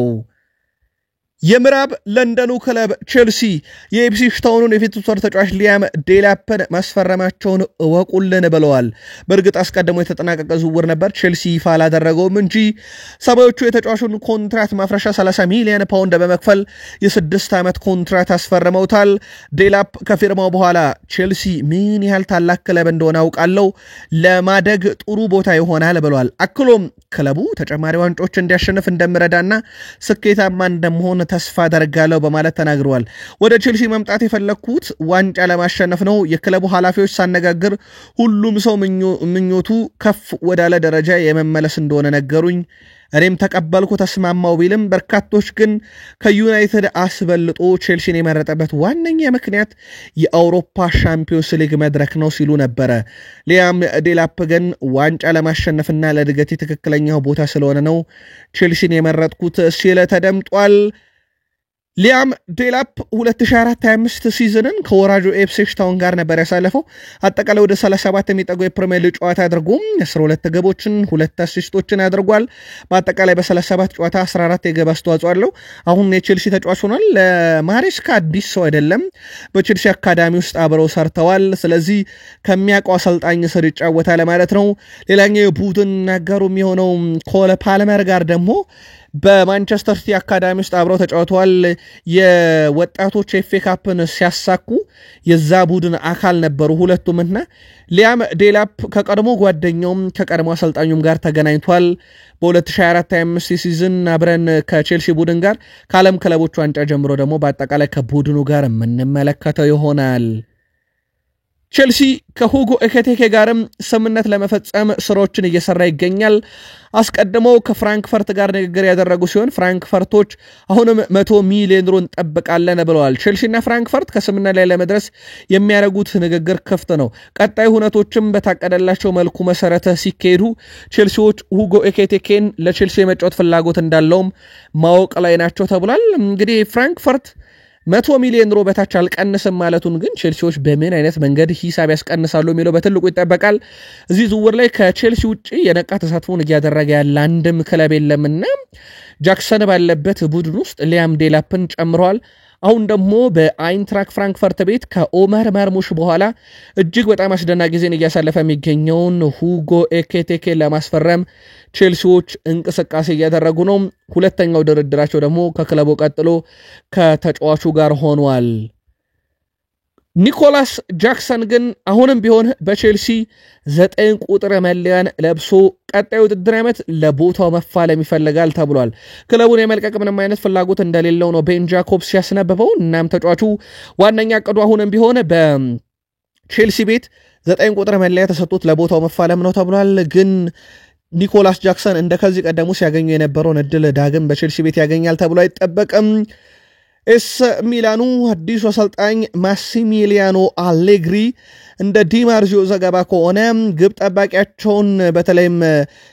የምዕራብ ለንደኑ ክለብ ቼልሲ የኢፕስዊች ታውኑን የፊት መስመር ተጫዋች ሊያም ዴላፕን ማስፈረማቸውን እወቁልን ብለዋል። በእርግጥ አስቀድሞ የተጠናቀቀ ዝውውር ነበር፣ ቼልሲ ይፋ አላደረገውም እንጂ ሰማዮቹ የተጫዋቹን ኮንትራት ማፍረሻ 30 ሚሊዮን ፓውንድ በመክፈል የ6 ዓመት ኮንትራት አስፈርመውታል። ዴላፕ ከፊርማው በኋላ ቼልሲ ምን ያህል ታላቅ ክለብ እንደሆነ አውቃለሁ፣ ለማደግ ጥሩ ቦታ ይሆናል ብለዋል። አክሎም ክለቡ ተጨማሪ ዋንጫዎች እንዲያሸንፍ እንደምረዳና ስኬታማ እንደመሆን ተስፋ አደርጋለሁ በማለት ተናግረዋል። ወደ ቼልሲ መምጣት የፈለኩት ዋንጫ ለማሸነፍ ነው። የክለቡ ኃላፊዎች ሳነጋግር ሁሉም ሰው ምኞቱ ከፍ ወዳለ ደረጃ የመመለስ እንደሆነ ነገሩኝ። እኔም ተቀበልኩ፣ ተስማማው ቢልም በርካቶች ግን ከዩናይትድ አስበልጦ ቼልሲን የመረጠበት ዋነኛ ምክንያት የአውሮፓ ሻምፒዮንስ ሊግ መድረክ ነው ሲሉ ነበረ። ሊያም ዴላፕ ግን ዋንጫ ለማሸነፍና ለእድገቴ ትክክለኛው ቦታ ስለሆነ ነው ቼልሲን የመረጥኩት ሲል ተደምጧል። ሊያም ዴላፕ 2024-25 ሲዝንን ከወራጁ ኢፕስዊች ታውን ጋር ነበር ያሳለፈው። አጠቃላይ ወደ 37 የሚጠጉ የፕሪሚየር ሊግ ጨዋታ አድርጎም 12 ግቦችን 2 አሲስቶችን አድርጓል። በአጠቃላይ በ37 ጨዋታ 14 የግብ አስተዋጽኦ አለው። አሁን የቼልሲ ተጫዋች ሆኗል። ለማሬስካ አዲስ ሰው አይደለም። በቼልሲ አካዳሚ ውስጥ አብረው ሰርተዋል። ስለዚህ ከሚያውቀው አሰልጣኝ ስር ይጫወታል ማለት ነው። ሌላኛው የቡድን አጋሩ የሚሆነው ኮል ፓልመር ጋር ደግሞ በማንቸስተር ሲቲ አካዳሚ ውስጥ አብረው ተጫውተዋል። የወጣቶች ኤፍኤ ካፕን ሲያሳኩ የዛ ቡድን አካል ነበሩ ሁለቱምና ሊያም ዴላፕ ከቀድሞ ጓደኛውም ከቀድሞ አሰልጣኙም ጋር ተገናኝቷል። በ2024-25 ሲዝን አብረን ከቼልሲ ቡድን ጋር ከዓለም ክለቦች ዋንጫ ጀምሮ ደግሞ በአጠቃላይ ከቡድኑ ጋር የምንመለከተው ይሆናል። ቼልሲ ከሁጎ ኤኬቴኬ ጋርም ስምምነት ለመፈጸም ስራዎችን እየሰራ ይገኛል። አስቀድመው ከፍራንክፈርት ጋር ንግግር ያደረጉ ሲሆን ፍራንክፈርቶች አሁንም 100 ሚሊዮን ዩሮ እንጠብቃለን ብለዋል። ቼልሲና ፍራንክፈርት ከስምምነት ላይ ለመድረስ የሚያደርጉት ንግግር ክፍት ነው። ቀጣይ ሁነቶችም በታቀደላቸው መልኩ መሰረት ሲካሄዱ ቼልሲዎች ሁጎ ኤኬቴኬን ለቼልሲ የመጫወት ፍላጎት እንዳለውም ማወቅ ላይ ናቸው ተብሏል። እንግዲህ ፍራንክፈርት 100 ሚሊዮን ዩሮ በታች አልቀንስም ማለቱን ግን ቼልሲዎች በምን አይነት መንገድ ሂሳብ ያስቀንሳሉ የሚለው በትልቁ ይጠበቃል። እዚህ ዝውውር ላይ ከቼልሲ ውጪ የነቃ ተሳትፎን እያደረገ ያለ አንድም ክለብ የለምና ጃክሰን ባለበት ቡድን ውስጥ ሊያም ዴላፕን ጨምረዋል። አሁን ደግሞ በአይንትራክ ፍራንክፈርት ቤት ከኦመር መርሙሽ በኋላ እጅግ በጣም አስደናቂ ጊዜን እያሳለፈ የሚገኘውን ሁጎ ኤኬቴኬ ለማስፈረም ቼልሲዎች እንቅስቃሴ እያደረጉ ነው። ሁለተኛው ድርድራቸው ደግሞ ከክለቡ ቀጥሎ ከተጫዋቹ ጋር ሆኗል። ኒኮላስ ጃክሰን ግን አሁንም ቢሆን በቼልሲ 9 ቁጥር መለያን ለብሶ ቀጣዩ ውድድር ዓመት ለቦታው መፋለም ይፈልጋል ተብሏል። ክለቡን የመልቀቅ ምንም አይነት ፍላጎት እንደሌለው ነው ቤን ጃኮብስ ያስነበበው። እናም ተጫዋቹ ዋነኛ ዕቅዱ አሁንም ቢሆን በቼልሲ ቤት 9 ቁጥር መለያ ተሰጥቶት ለቦታው መፋለም ነው ተብሏል። ግን ኒኮላስ ጃክሰን እንደከዚህ ቀደሙ ሲያገኙ የነበረውን እድል ዳግም በቼልሲ ቤት ያገኛል ተብሎ አይጠበቅም። ኤስ ሚላኑ አዲሱ አሰልጣኝ ማሲሚሊያኖ አሌግሪ እንደ ዲማርዚዮ ዘገባ ከሆነ ግብ ጠባቂያቸውን በተለይም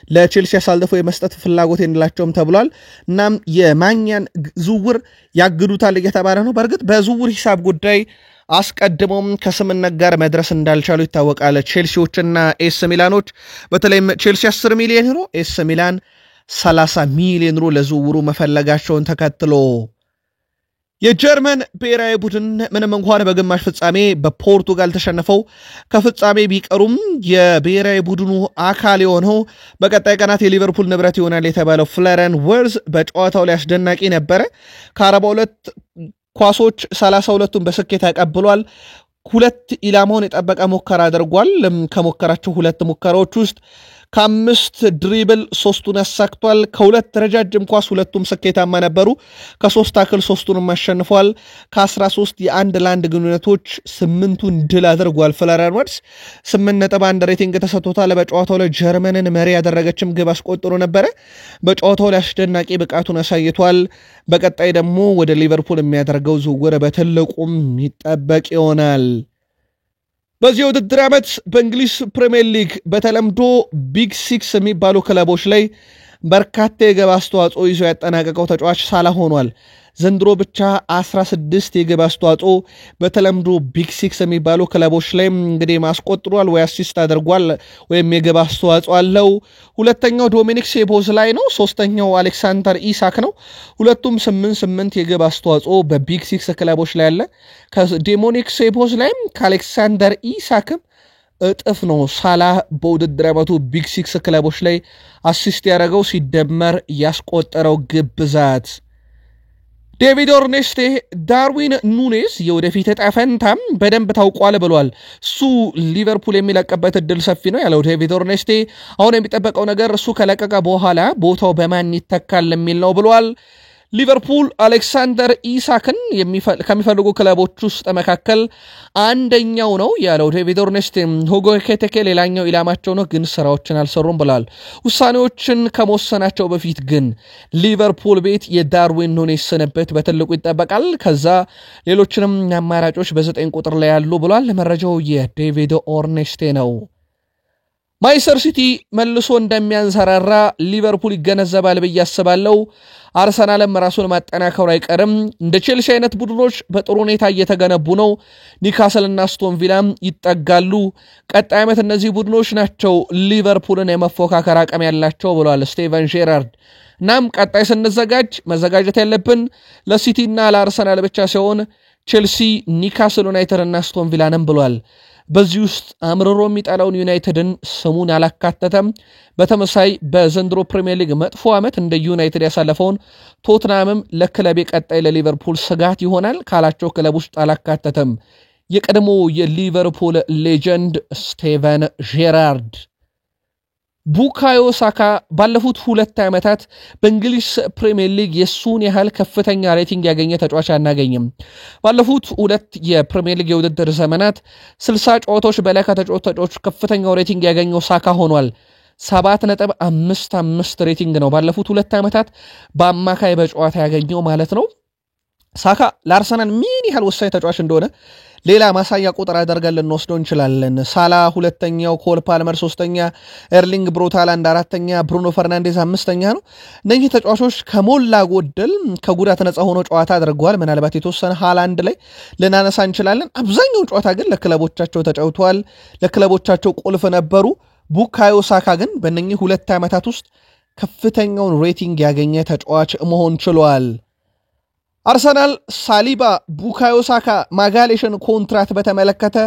ለቼልሲ አሳልፎ የመስጠት ፍላጎት የላቸውም ተብሏል። እናም የማኛን ዝውውር ያግዱታል እየተባለ ነው። በእርግጥ በዝውውር ሂሳብ ጉዳይ አስቀድሞም ከስምምነት ጋር መድረስ እንዳልቻሉ ይታወቃል። ቼልሲዎችና ኤስ ሚላኖች በተለይም ቼልሲ 10 ሚሊዮን ዩሮ፣ ኤስ ሚላን 30 ሚሊዮን ዩሮ ለዝውውሩ መፈለጋቸውን ተከትሎ የጀርመን ብሔራዊ ቡድን ምንም እንኳን በግማሽ ፍጻሜ በፖርቱጋል ተሸንፈው ከፍጻሜ ቢቀሩም የብሔራዊ ቡድኑ አካል የሆነው በቀጣይ ቀናት የሊቨርፑል ንብረት ይሆናል የተባለው ፍሎሪያን ዊርትዝ በጨዋታው ላይ አስደናቂ ነበረ። ከ42 ኳሶች 32ቱን በስኬት ያቀብሏል። 2 ኢላማውን የጠበቀ ሙከራ አድርጓል። ከሞከራቸው 2 ሙከራዎች ውስጥ ከ5 ድሪብል 3ቱን ያሳክቷል። ከ2 ረጃጅም ኳስ 2ቱም ስኬታማ ነበሩ። ከ3 ታክል 3ቱንም አሸንፏል። ከ13 የአንድ ለአንድ ግንኙነቶች 8ቱን ድል አድርጓል። ፍሎሪያን ዊርትዝ 8.1 ሬቲንግ ተሰጥቶታል። በጨዋታው ላይ ጀርመንን መሪ ያደረገችም ግብ አስቆጥሮ ነበረ። በጨዋታው ላይ አስደናቂ ብቃቱን አሳይቷል። በቀጣይ ደግሞ ወደ ሊቨርፑል የሚያደርገው ዝውውር በትልቁም ይጠበቅ ይሆናል። በዚህ ውድድር ዓመት በእንግሊዝ ፕሪሚየር ሊግ በተለምዶ ቢግ ሲክስ የሚባሉ ክለቦች ላይ በርካታ የግብ አስተዋጽኦ ይዞ ያጠናቀቀው ተጫዋች ሳላ ሆኗል። ዘንድሮ ብቻ 16 የግብ አስተዋጽኦ በተለምዶ ቢግ ሲክስ የሚባሉ ክለቦች ላይ እንግዲህ ማስቆጥሯል ወይ አሲስት አድርጓል ወይም የግብ አስተዋጽኦ አለው። ሁለተኛው ዶሚኒክ ሶቦስላይ ነው። ሶስተኛው አሌክሳንደር ኢሳክ ነው። ሁለቱም 8 የግብ አስተዋጽኦ በቢግ ሲክስ ክለቦች ላይ አለ። ከዶሚኒክ ሶቦስላይም ከአሌክሳንደር ኢሳክም እጥፍ ነው ሳላህ በውድድር ዓመቱ ቢግ ሲክስ ክለቦች ላይ አሲስት ያደረገው ሲደመር ያስቆጠረው ግብ ብዛት። ዴቪድ ኦርኔስቴ ዳርዊን ኑኔዝ የወደፊት ዕጣ ፈንታም በደንብ ታውቋል ብሏል። እሱ ሊቨርፑል የሚለቀበት እድል ሰፊ ነው ያለው ዴቪድ ኦርኔስቴ አሁን የሚጠበቀው ነገር እሱ ከለቀቀ በኋላ ቦታው በማን ይተካል የሚል ነው ብሏል። ሊቨርፑል አሌክሳንደር ኢሳክን ከሚፈልጉ ክለቦች ውስጥ መካከል አንደኛው ነው ያለው ዴቪድ ኦርኔስቴ። ሁጎ ኤኪቲኬ ሌላኛው ኢላማቸው ነው፣ ግን ስራዎችን አልሰሩም ብሏል። ውሳኔዎችን ከመወሰናቸው በፊት ግን ሊቨርፑል ቤት የዳርዊን ኑኔዝ ስንብት በትልቁ ይጠበቃል። ከዛ ሌሎችንም አማራጮች በ9 ቁጥር ላይ ያሉ ብሏል። መረጃው የዴቪድ ኦርኔስቴ ነው። ማንቸስተር ሲቲ መልሶ እንደሚያንሰራራ ሊቨርፑል ይገነዘባል ብዬ አስባለሁ። አርሰናልም ራሱን ማጠናከሩ አይቀርም። እንደ ቼልሲ አይነት ቡድኖች በጥሩ ሁኔታ እየተገነቡ ነው። ኒውካስልና አስቶን ቪላም ይጠጋሉ። ቀጣይ ዓመት እነዚህ ቡድኖች ናቸው ሊቨርፑልን የመፎካከር አቅም ያላቸው ብሏል ስቴቨን ጄራርድ። እናም ቀጣይ ስንዘጋጅ መዘጋጀት ያለብን ለሲቲና ለአርሰናል ብቻ ሲሆን ቼልሲ፣ ኒውካስል ዩናይትድ እና አስቶን ቪላንም ብሏል። በዚህ ውስጥ አምርሮ የሚጣላውን ዩናይትድን ስሙን አላካተተም። በተመሳይ በዘንድሮ ፕሪሚየር ሊግ መጥፎ ዓመት እንደ ዩናይትድ ያሳለፈውን ቶትናምም ለክለቤ ቀጣይ ለሊቨርፑል ስጋት ይሆናል ካላቸው ክለብ ውስጥ አላካተተም። የቀድሞ የሊቨርፑል ሌጀንድ ስቴቨን ጄራርድ ቡካዮ ሳካ ባለፉት 2 ዓመታት በእንግሊዝ ፕሪሚየር ሊግ የሱን ያህል ከፍተኛ ሬቲንግ ያገኘ ተጫዋች አናገኝም። ባለፉት 2 የፕሪሚየር ሊግ የውድድር ዘመናት 60 ጨዋታዎች በላይ ከተጫዋቾች ከፍተኛው ሬቲንግ ያገኘው ሳካ ሆኗል። 7.55 ሬቲንግ ነው ባለፉት 2 ዓመታት በአማካይ በጨዋታ ያገኘው ማለት ነው። ሳካ ለአርሰናል ምን ያህል ወሳኝ ተጫዋች እንደሆነ ሌላ ማሳያ ቁጥር አድርገን ልንወስደው እንችላለን። ሳላ ሁለተኛው፣ ኮል ፓልመር ሶስተኛ፣ ኤርሊንግ ብሮት ሃላንድ አራተኛ፣ ብሩኖ ፈርናንዴዝ አምስተኛ ነው። እነዚህ ተጫዋቾች ከሞላ ጎደል ከጉዳት ነፃ ሆኖ ጨዋታ አድርገዋል። ምናልባት የተወሰነ ሃላንድ ላይ ልናነሳ እንችላለን። አብዛኛው ጨዋታ ግን ለክለቦቻቸው ተጫውተዋል፣ ለክለቦቻቸው ቁልፍ ነበሩ። ቡካዮ ሳካ ግን በእነኚህ 2 ዓመታት ውስጥ ከፍተኛውን ሬቲንግ ያገኘ ተጫዋች መሆን ችሏል። አርሰናል ሳሊባ፣ ቡካዮ ሳካ፣ ማጋሌሽን ኮንትራት በተመለከተ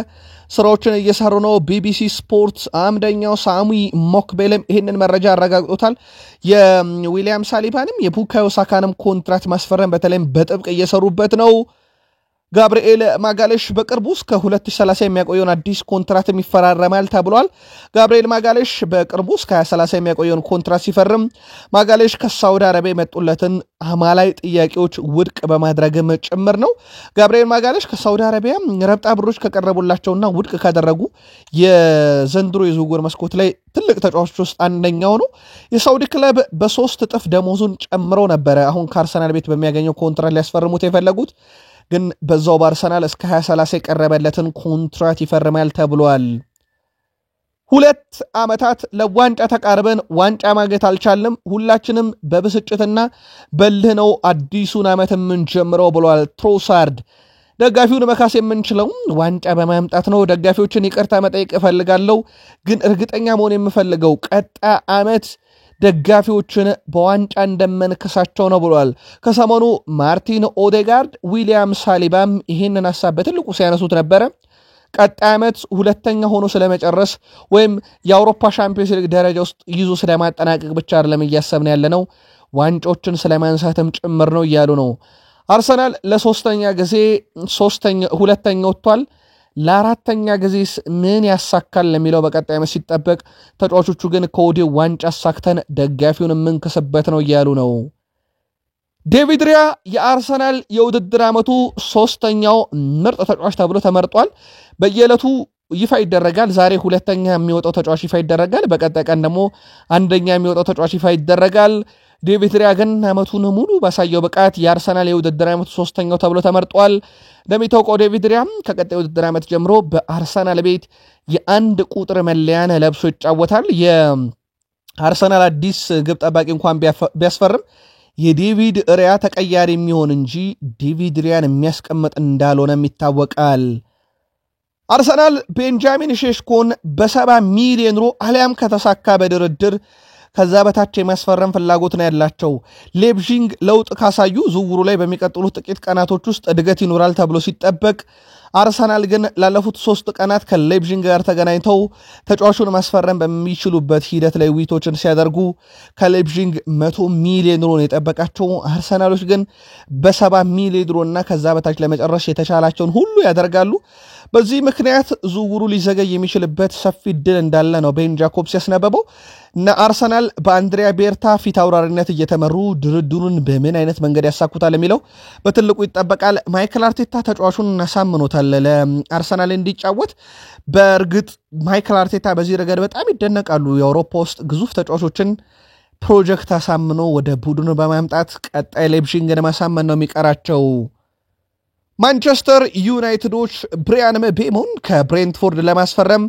ስራዎችን እየሰሩ ነው። ቢቢሲ ስፖርት አምደኛው ሳሚ ሞክቤልም ይህንን መረጃ አረጋግጦታል። የዊሊያም ሳሊባንም የቡካዮ ሳካንም ኮንትራት ማስፈረም በተለይም በጥብቅ እየሰሩበት ነው። ጋብርኤል ማጋሌሽ በቅርቡ እስከ 2030 የሚያቆየውን አዲስ ኮንትራትም ይፈራረማል ተብሏል። ጋብርኤል ማጋሌሽ በቅርቡ እስከ 2030 የሚያቆየውን ኮንትራት ሲፈርም ማጋሌሽ ከሳውዲ አረቢያ የመጡለትን አማላይ ጥያቄዎች ውድቅ በማድረግም ጭምር ነው። ጋብርኤል ማጋሌሽ ከሳውዲ አረቢያ ረብጣ ብሮች ከቀረቡላቸውና ውድቅ ካደረጉ የዘንድሮ የዝውውር መስኮት ላይ ትልቅ ተጫዋቾች ውስጥ አንደኛው ነው። የሳውዲ ክለብ በ3 እጥፍ ደሞዙን ጨምሮ ነበረ አሁን ከአርሰናል ቤት በሚያገኘው ኮንትራት ሊያስፈርሙት የፈለጉት፣ ግን በዛው በአርሰናል እስከ 2030 የቀረበለትን ኮንትራት ይፈርማል ተብሏል። 2 ዓመታት ለዋንጫ ተቃርበን ዋንጫ ማግኘት አልቻልንም። ሁላችንም በብስጭትና በልህ ነው አዲሱን ዓመት የምንጀምረው ብሏል ትሮሳርድ። ደጋፊውን መካስ የምንችለው ዋንጫ በማምጣት ነው። ደጋፊዎችን ይቅርታ መጠየቅ እፈልጋለሁ፣ ግን እርግጠኛ መሆን የምፈልገው ቀጣይ ዓመት ደጋፊዎችን በዋንጫ እንደምንከሳቸው ነው ብሏል። ከሰሞኑ ማርቲን ኦዴጋርድ፣ ዊሊያም ሳሊባም ይህንን ሐሳብ በትልቁ ሲያነሱት ነበረ። ቀጣይ ዓመት 2ኛ ሆኖ ስለመጨረስ ወይም የአውሮፓ ሻምፒዮንስ ሊግ ደረጃ ውስጥ ይዞ ስለማጠናቀቅ ብቻ አይደለም እያሰብን ያለነው ዋንጫዎችን ስለማንሳትም ጭምር ነው እያሉ ነው። አርሰናል ለ3ኛ ጊዜ 2ኛ ወጥቷል። ለ4ኛ ጊዜ ምን ያሳካል ለሚለው በቀጣይ ዓመት ሲጠበቅ፣ ተጫዋቾቹ ግን ከወዲሁ ዋንጫ አሳክተን ደጋፊውን የምንከስበት ነው እያሉ ነው። ዴቪድ ሪያ የአርሰናል የውድድር ዓመቱ 3ኛው ምርጥ ተጫዋች ተብሎ ተመርጧል። በየዕለቱ ይፋ ይደረጋል። ዛሬ 2ኛ የሚወጣው ተጫዋች ይፋ ይደረጋል። በቀጣይ ቀን ደግሞ 1ኛ የሚወጣው ተጫዋች ይፋ ይደረጋል። ዴቪድ ሪያ ግን ዓመቱን ሙሉ ባሳየው ብቃት የአርሰናል የውድድር ዓመቱ 3ኛው ተብሎ ተመርጧል። እንደሚታወቀው ዴቪድ ሪያ ከቀጣይ የውድድር ዓመት ጀምሮ በአርሰናል ቤት የ1 ቁጥር መለያን ለብሶ ይጫወታል። የአርሰናል አዲስ ግብ ጠባቂ እንኳን ቢያስፈርም የዴቪድ ሪያ ተቀያሪ የሚሆን እንጂ ዴቪድ ሪያን የሚያስቀምጥ እንዳልሆነ ይታወቃል። አርሰናል ቤንጃሚን ሼሽኮን በ70 ሚሊዮን ዩሮ አሊያም ከተሳካ በድርድር ከዛ በታች የማስፈረም ፍላጎት ነው ያላቸው። ሌፕዚግ ለውጥ ካሳዩ ዝውውሩ ላይ በሚቀጥሉት ጥቂት ቀናቶች ውስጥ እድገት ይኖራል ተብሎ ሲጠበቅ አርሰናል ግን ላለፉት 3 ቀናት ከሌፕዚግ ጋር ተገናኝተው ተጫዋቹን ማስፈረም በሚችሉበት ሂደት ላይ ውይይቶችን ሲያደርጉ ከሌፕዚግ 100 ሚሊዮን ዩሮ የጠበቃቸው አርሰናሎች ግን በ70 ሚሊዮን ዩሮ እና ከዛ በታች ለመጨረስ የተቻላቸውን ሁሉ ያደርጋሉ። በዚህ ምክንያት ዝውውሩ ሊዘገይ የሚችልበት ሰፊ ድል እንዳለ ነው ቤን ጃኮብስ ያስነበበው እና አርሰናል በአንድሪያ ቤርታ ፊት አውራሪነት እየተመሩ ድርድሩን በምን አይነት መንገድ ያሳኩታል የሚለው በትልቁ ይጠበቃል። ማይክል አርቴታ ተጫዋቹን አሳምኖታል ለአርሰናል እንዲጫወት። በእርግጥ ማይክል አርቴታ በዚህ ረገድ በጣም ይደነቃሉ። የአውሮፓ ውስጥ ግዙፍ ተጫዋቾችን ፕሮጀክት አሳምኖ ወደ ቡድኑ በማምጣት ቀጣይ ሌፕዚግን ማሳመን ነው የሚቀራቸው። ማንቸስተር ዩናይትዶች ብሪያን ምቤሞን ከብሬንትፎርድ ለማስፈረም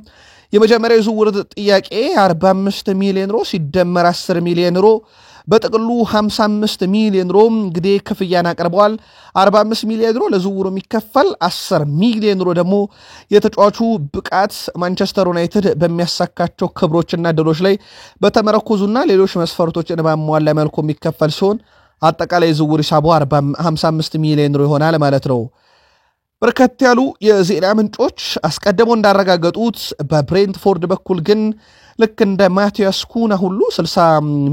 የመጀመሪያው ዝውውር ጥያቄ 45 ሚሊዮን ዩሮ ሲደመር 10 ሚሊዮን ዩሮ በጥቅሉ 55 ሚሊዮን ዩሮ እንግዲህ ክፍያን አቀርበዋል። 45 ሚሊዮን ዩሮ ለዝውውሩ የሚከፈል 10 ሚሊዮን ዩሮ ደግሞ የተጫዋቹ ብቃት ማንቸስተር ዩናይትድ በሚያሳካቸው ክብሮችና ድሎች ላይ በተመረኮዙና ሌሎች መስፈርቶችን ባሟላ መልኩ የሚከፈል ሲሆን አጠቃላይ ዝውውር ሂሳቡ 55 ሚሊዮን ዩሮ ይሆናል ማለት ነው። በርከት ያሉ የዜና ምንጮች አስቀድመው እንዳረጋገጡት በብሬንትፎርድ በኩል ግን ልክ እንደ ማቲያስ ኩና ሁሉ 60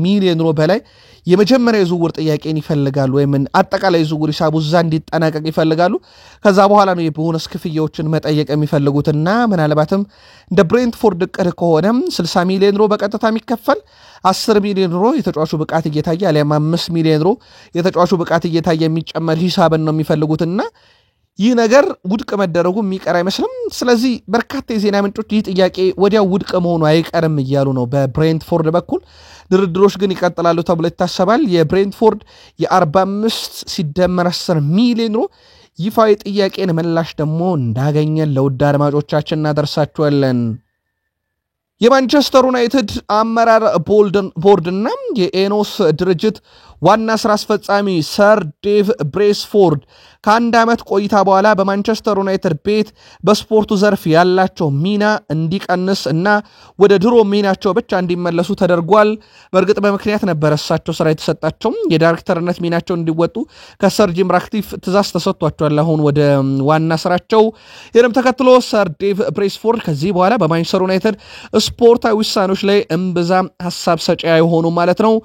ሚሊዮን ዩሮ በላይ የመጀመሪያ የዝውውር ጥያቄን ይፈልጋሉ ወይም አጠቃላይ ዝውውር ሂሳቡ እዛ እንዲጠናቀቅ ይፈልጋሉ። ከዛ በኋላ ነው የቦነስ ክፍያዎችን መጠየቅ የሚፈልጉትና ምናልባትም እንደ ብሬንትፎርድ እቅድ ከሆነ 60 ሚሊዮን ዩሮ በቀጥታ የሚከፈል 10 ሚሊዮን ዩሮ የተጫዋቹ ብቃት እየታየ አሊያም 5 ሚሊዮን ዩሮ የተጫዋቹ ብቃት እየታየ የሚጨመር ሂሳብን ነው የሚፈልጉትና ይህ ነገር ውድቅ መደረጉ የሚቀር አይመስልም። ስለዚህ በርካታ የዜና ምንጮች ይህ ጥያቄ ወዲያው ውድቅ መሆኑ አይቀርም እያሉ ነው። በብሬንትፎርድ በኩል ድርድሮች ግን ይቀጥላሉ ተብሎ ይታሰባል። የብሬንትፎርድ የ45 ሲደመር 10 ሚሊዮን ዩሮ ይፋዊ ጥያቄን ምላሽ ደግሞ እንዳገኘን ለውድ አድማጮቻችን እናደርሳቸዋለን። የማንቸስተር ዩናይትድ አመራር ቦርድና የኤኖስ ድርጅት ዋና ስራ አስፈጻሚ ሰር ዴቭ ብሬስፎርድ ከአንድ ዓመት ቆይታ በኋላ በማንቸስተር ዩናይትድ ቤት በስፖርቱ ዘርፍ ያላቸው ሚና እንዲቀንስ እና ወደ ድሮ ሚናቸው ብቻ እንዲመለሱ ተደርጓል። በእርግጥ በምክንያት ነበር እሳቸው ስራ የተሰጣቸው የዳይሬክተርነት ሚናቸው እንዲወጡ ከሰር ጂም ራትክሊፍ ትእዛዝ ተሰጥቷቸዋል። አሁን ወደ ዋና ስራቸው ይህንም ተከትሎ ሰር ዴቭ ብሬስፎርድ ከዚህ በኋላ በማንቸስተር ዩናይትድ ስፖርታዊ ውሳኔዎች ላይ እምብዛም ሐሳብ ሰጪ አይሆኑ ማለት ነው።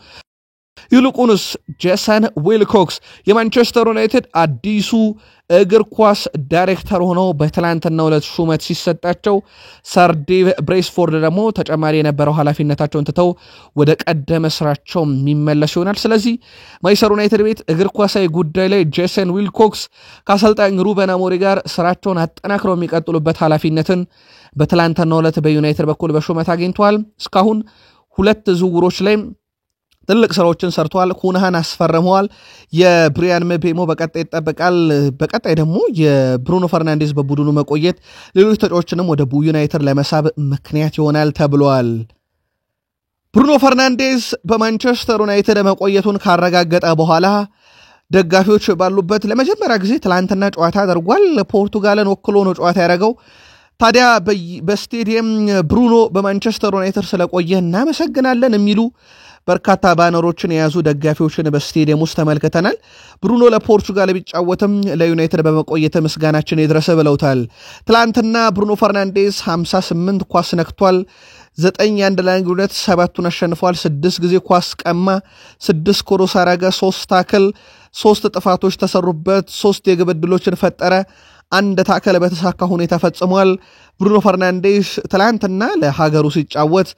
ይልቁንስ ጄሰን ዊልኮክስ የማንቸስተር ዩናይትድ አዲሱ እግር ኳስ ዳይሬክተር ሆነው በትላንትናው ዕለት ሹመት ሲሰጣቸው ሰር ዴቭ ብሬስፎርድ ደግሞ ተጨማሪ የነበረው ኃላፊነታቸውን ትተው ወደ ቀደመ ስራቸው የሚመለሱ ይሆናል። ስለዚህ ማንቸስተር ዩናይትድ ቤት እግር ኳሳዊ ጉዳይ ላይ ጄሰን ዊልኮክስ ከአሰልጣኝ ሩበን አሞሪም ጋር ስራቸውን አጠናክረው የሚቀጥሉበት ኃላፊነትን በትላንትናው ዕለት በዩናይትድ በኩል በሹመት አግኝተዋል። እስካሁን 2 ዝውውሮች ላይ ትልቅ ስራዎችን ሰርተዋል። ኩናሃን አስፈርመዋል። የብሪያን ምቤሞ በቀጣይ ይጠበቃል። በቀጣይ ደግሞ የብሩኖ ፈርናንዴዝ በቡድኑ መቆየት ሌሎች ተጫዋቾችንም ወደ ዩናይትድ ለመሳብ ምክንያት ይሆናል ተብሏል። ብሩኖ ፈርናንዴዝ በማንቸስተር ዩናይትድ መቆየቱን ካረጋገጠ በኋላ ደጋፊዎች ባሉበት ለመጀመሪያ ጊዜ ትላንትና ጨዋታ አድርጓል። ፖርቱጋልን ወክሎ ነው ጨዋታ ያደረገው። ታዲያ በስቴዲየም ብሩኖ በማንቸስተር ዩናይትድ ስለቆየ እናመሰግናለን የሚሉ በርካታ ባነሮችን የያዙ ደጋፊዎችን በስቴዲየም ውስጥ ተመልክተናል። ብሩኖ ለፖርቹጋል ቢጫወትም ለዩናይትድ በመቆየት ምስጋናችን ይድረስ ብለውታል። ትላንትና ብሩኖ ፈርናንዴዝ 58 ኳስ ነክቷል። 9 የአንድ ለአንድ 7ቱን አሸንፏል። 6 ጊዜ ኳስ ቀማ፣ 6 ክሮስ አረገ፣ 3 ታክል፣ 3 ጥፋቶች ተሰሩበት፣ 3 የግብ ዕድሎችን ፈጠረ፣ 1 ታክል በተሳካ ሁኔታ ፈጽሟል። ብሩኖ ፈርናንዴዝ ትላንትና ለሀገሩ ሲጫወት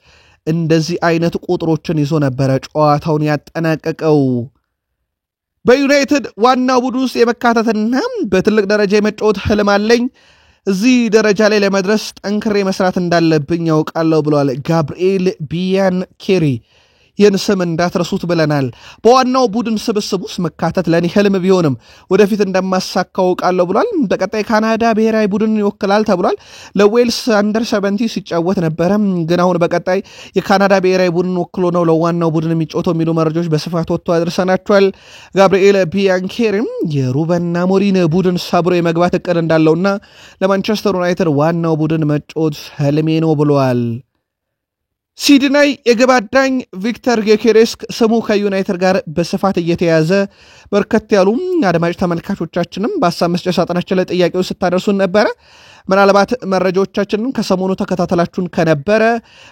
እንደዚህ አይነት ቁጥሮችን ይዞ ነበረ ጨዋታውን ያጠናቀቀው። በዩናይትድ ዋና ቡድን ውስጥ የመካተትና በትልቅ ደረጃ የመጫወት ህልም አለኝ። እዚህ ደረጃ ላይ ለመድረስ ጠንክሬ መስራት እንዳለብኝ ያውቃለሁ ብለዋል ጋብርኤል ቢያን ኬሪ ይህን ስም እንዳትረሱት ብለናል። በዋናው ቡድን ስብስብ ውስጥ መካተት ለኔ ህልም ቢሆንም ወደፊት እንደማሳካው ቃለው ብሏል። በቀጣይ ካናዳ ብሔራዊ ቡድን ይወክላል ተብሏል። ለዌልስ አንደር 70 ሲጫወት ነበረ፣ ግን አሁን በቀጣይ የካናዳ ብሔራዊ ቡድን ወክሎ ነው ለዋናው ቡድን የሚጫወተው የሚሉ መረጃዎች በስፋት ወጥቶ አድርሰናቸዋል። ጋብሪኤል ቢያንኬሪም የሩበን አሞሪም ቡድን ሰብሮ የመግባት እቅድ እንዳለውና ለማንቸስተር ዩናይትድ ዋናው ቡድን መጫወት ህልሜ ነው ብሏል። ሲድናይ የግብ አዳኝ ቪክተር ጊዮኬሬስ ስሙ ከዩናይትድ ጋር በስፋት እየተያዘ በርከት ያሉ አድማጭ ተመልካቾቻችንም በሐሳብ መስጫ ሳጥናችን ላይ ጥያቄው ስታደርሱን ነበረ። ምናልባት መረጃዎቻችንን ከሰሞኑ ተከታተላችሁን ከነበረ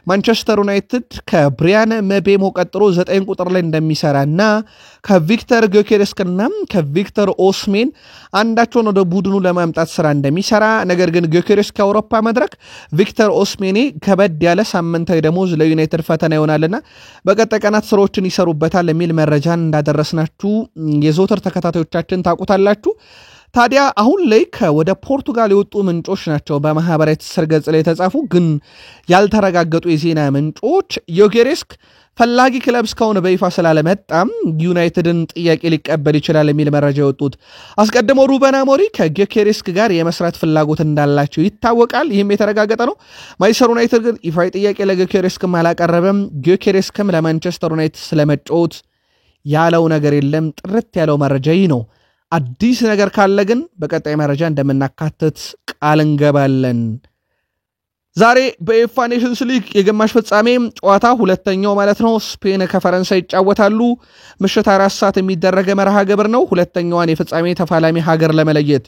ማንቸስተር ዩናይትድ ከብሪያን መቤሞ ቀጥሎ 9 ቁጥር ላይ እንደሚሰራና ከቪክተር ጊዮኬሬስና ከቪክተር ኦስሜን አንዳቸውን ወደ ቡድኑ ለማምጣት ስራ እንደሚሰራ፣ ነገር ግን ጊዮኬሬስ ከአውሮፓ መድረክ ቪክተር ኦስሜኔ ከበድ ያለ ሳምንታዊ ደሞዝ ለዩናይትድ ፈተና ይሆናልና በቀጣይ ቀናት ስራዎችን ይሰሩበታል የሚል መረጃን እንዳደረስናችሁ የዘውትር ተከታታዮቻችን ታውቁታላችሁ። ታዲያ አሁን ላይ ወደ ፖርቱጋል የወጡ ምንጮች ናቸው በማህበራዊ ትስስር ገጽ ላይ የተጻፉ ግን ያልተረጋገጡ የዜና ምንጮች ጊዮኬሬስ ፈላጊ ክለብ እስካሁን በይፋ ስላለመጣም ዩናይትድን ጥያቄ ሊቀበል ይችላል የሚል መረጃ የወጡት። አስቀድሞ ሩበን አሞሪም ከጊዮኬሬስ ጋር የመስራት ፍላጎት እንዳላቸው ይታወቃል። ይህም የተረጋገጠ ነው። ማንቸስተር ዩናይትድ ግን ይፋዊ ጥያቄ ለጊዮኬሬስ አላቀረበም። ጊዮኬሬስ ለማንቸስተር ዩናይትድ ስለመጫወት ያለው ነገር የለም። ጥርት ያለው መረጃ ይህ ነው። አዲስ ነገር ካለ ግን በቀጣይ መረጃ እንደምናካትት ቃል እንገባለን። ዛሬ በኤፋ ኔሽንስ ሊግ የግማሽ ፍጻሜ ጨዋታ ሁለተኛው ማለት ነው ስፔን ከፈረንሳይ ይጫወታሉ። ምሽት 4 ሰዓት የሚደረግ መርሃ ግብር ነው። ሁለተኛዋን የፍጻሜ ተፋላሚ ሀገር ለመለየት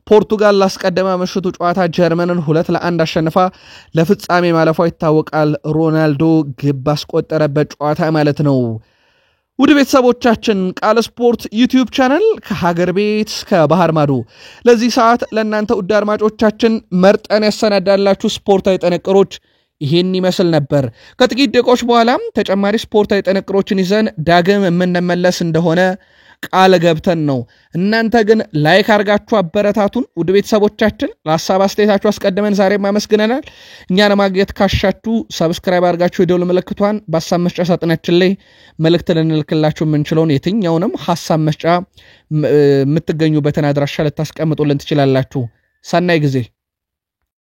ፖርቱጋል ላስቀደመ ምሽቱ ጨዋታ ጀርመንን 2-1 አሸንፋ ለፍጻሜ ማለፏ ይታወቃል። ሮናልዶ ግብ አስቆጠረበት ጨዋታ ማለት ነው። ውድ ቤተሰቦቻችን ቃል ስፖርት ዩቲዩብ ቻናል ከሀገር ቤት እስከ ባህር ማዶ ለዚህ ሰዓት ለእናንተ ውድ አድማጮቻችን መርጠን ያሰናዳላችሁ ስፖርታዊ ጥንቅሮች ይህን ይመስል ነበር። ከጥቂት ደቂቆች በኋላም ተጨማሪ ስፖርታዊ ጥንቅሮችን ይዘን ዳግም የምንመለስ እንደሆነ ቃል ገብተን ነው። እናንተ ግን ላይክ አርጋችሁ አበረታቱን። ውድ ቤተሰቦቻችን ለሐሳብ አስተያየታችሁ አስቀድመን ዛሬም አመስግነናል። እኛን ማግኘት ካሻችሁ ሰብስክራይብ አርጋችሁ የደወል ምልክቷን በሐሳብ መስጫ ሳጥናችን ላይ መልእክት ልንልክላችሁ የምንችለውን የትኛውንም ሐሳብ መስጫ የምትገኙበትን አድራሻ ልታስቀምጡልን ትችላላችሁ። ሰናይ ጊዜ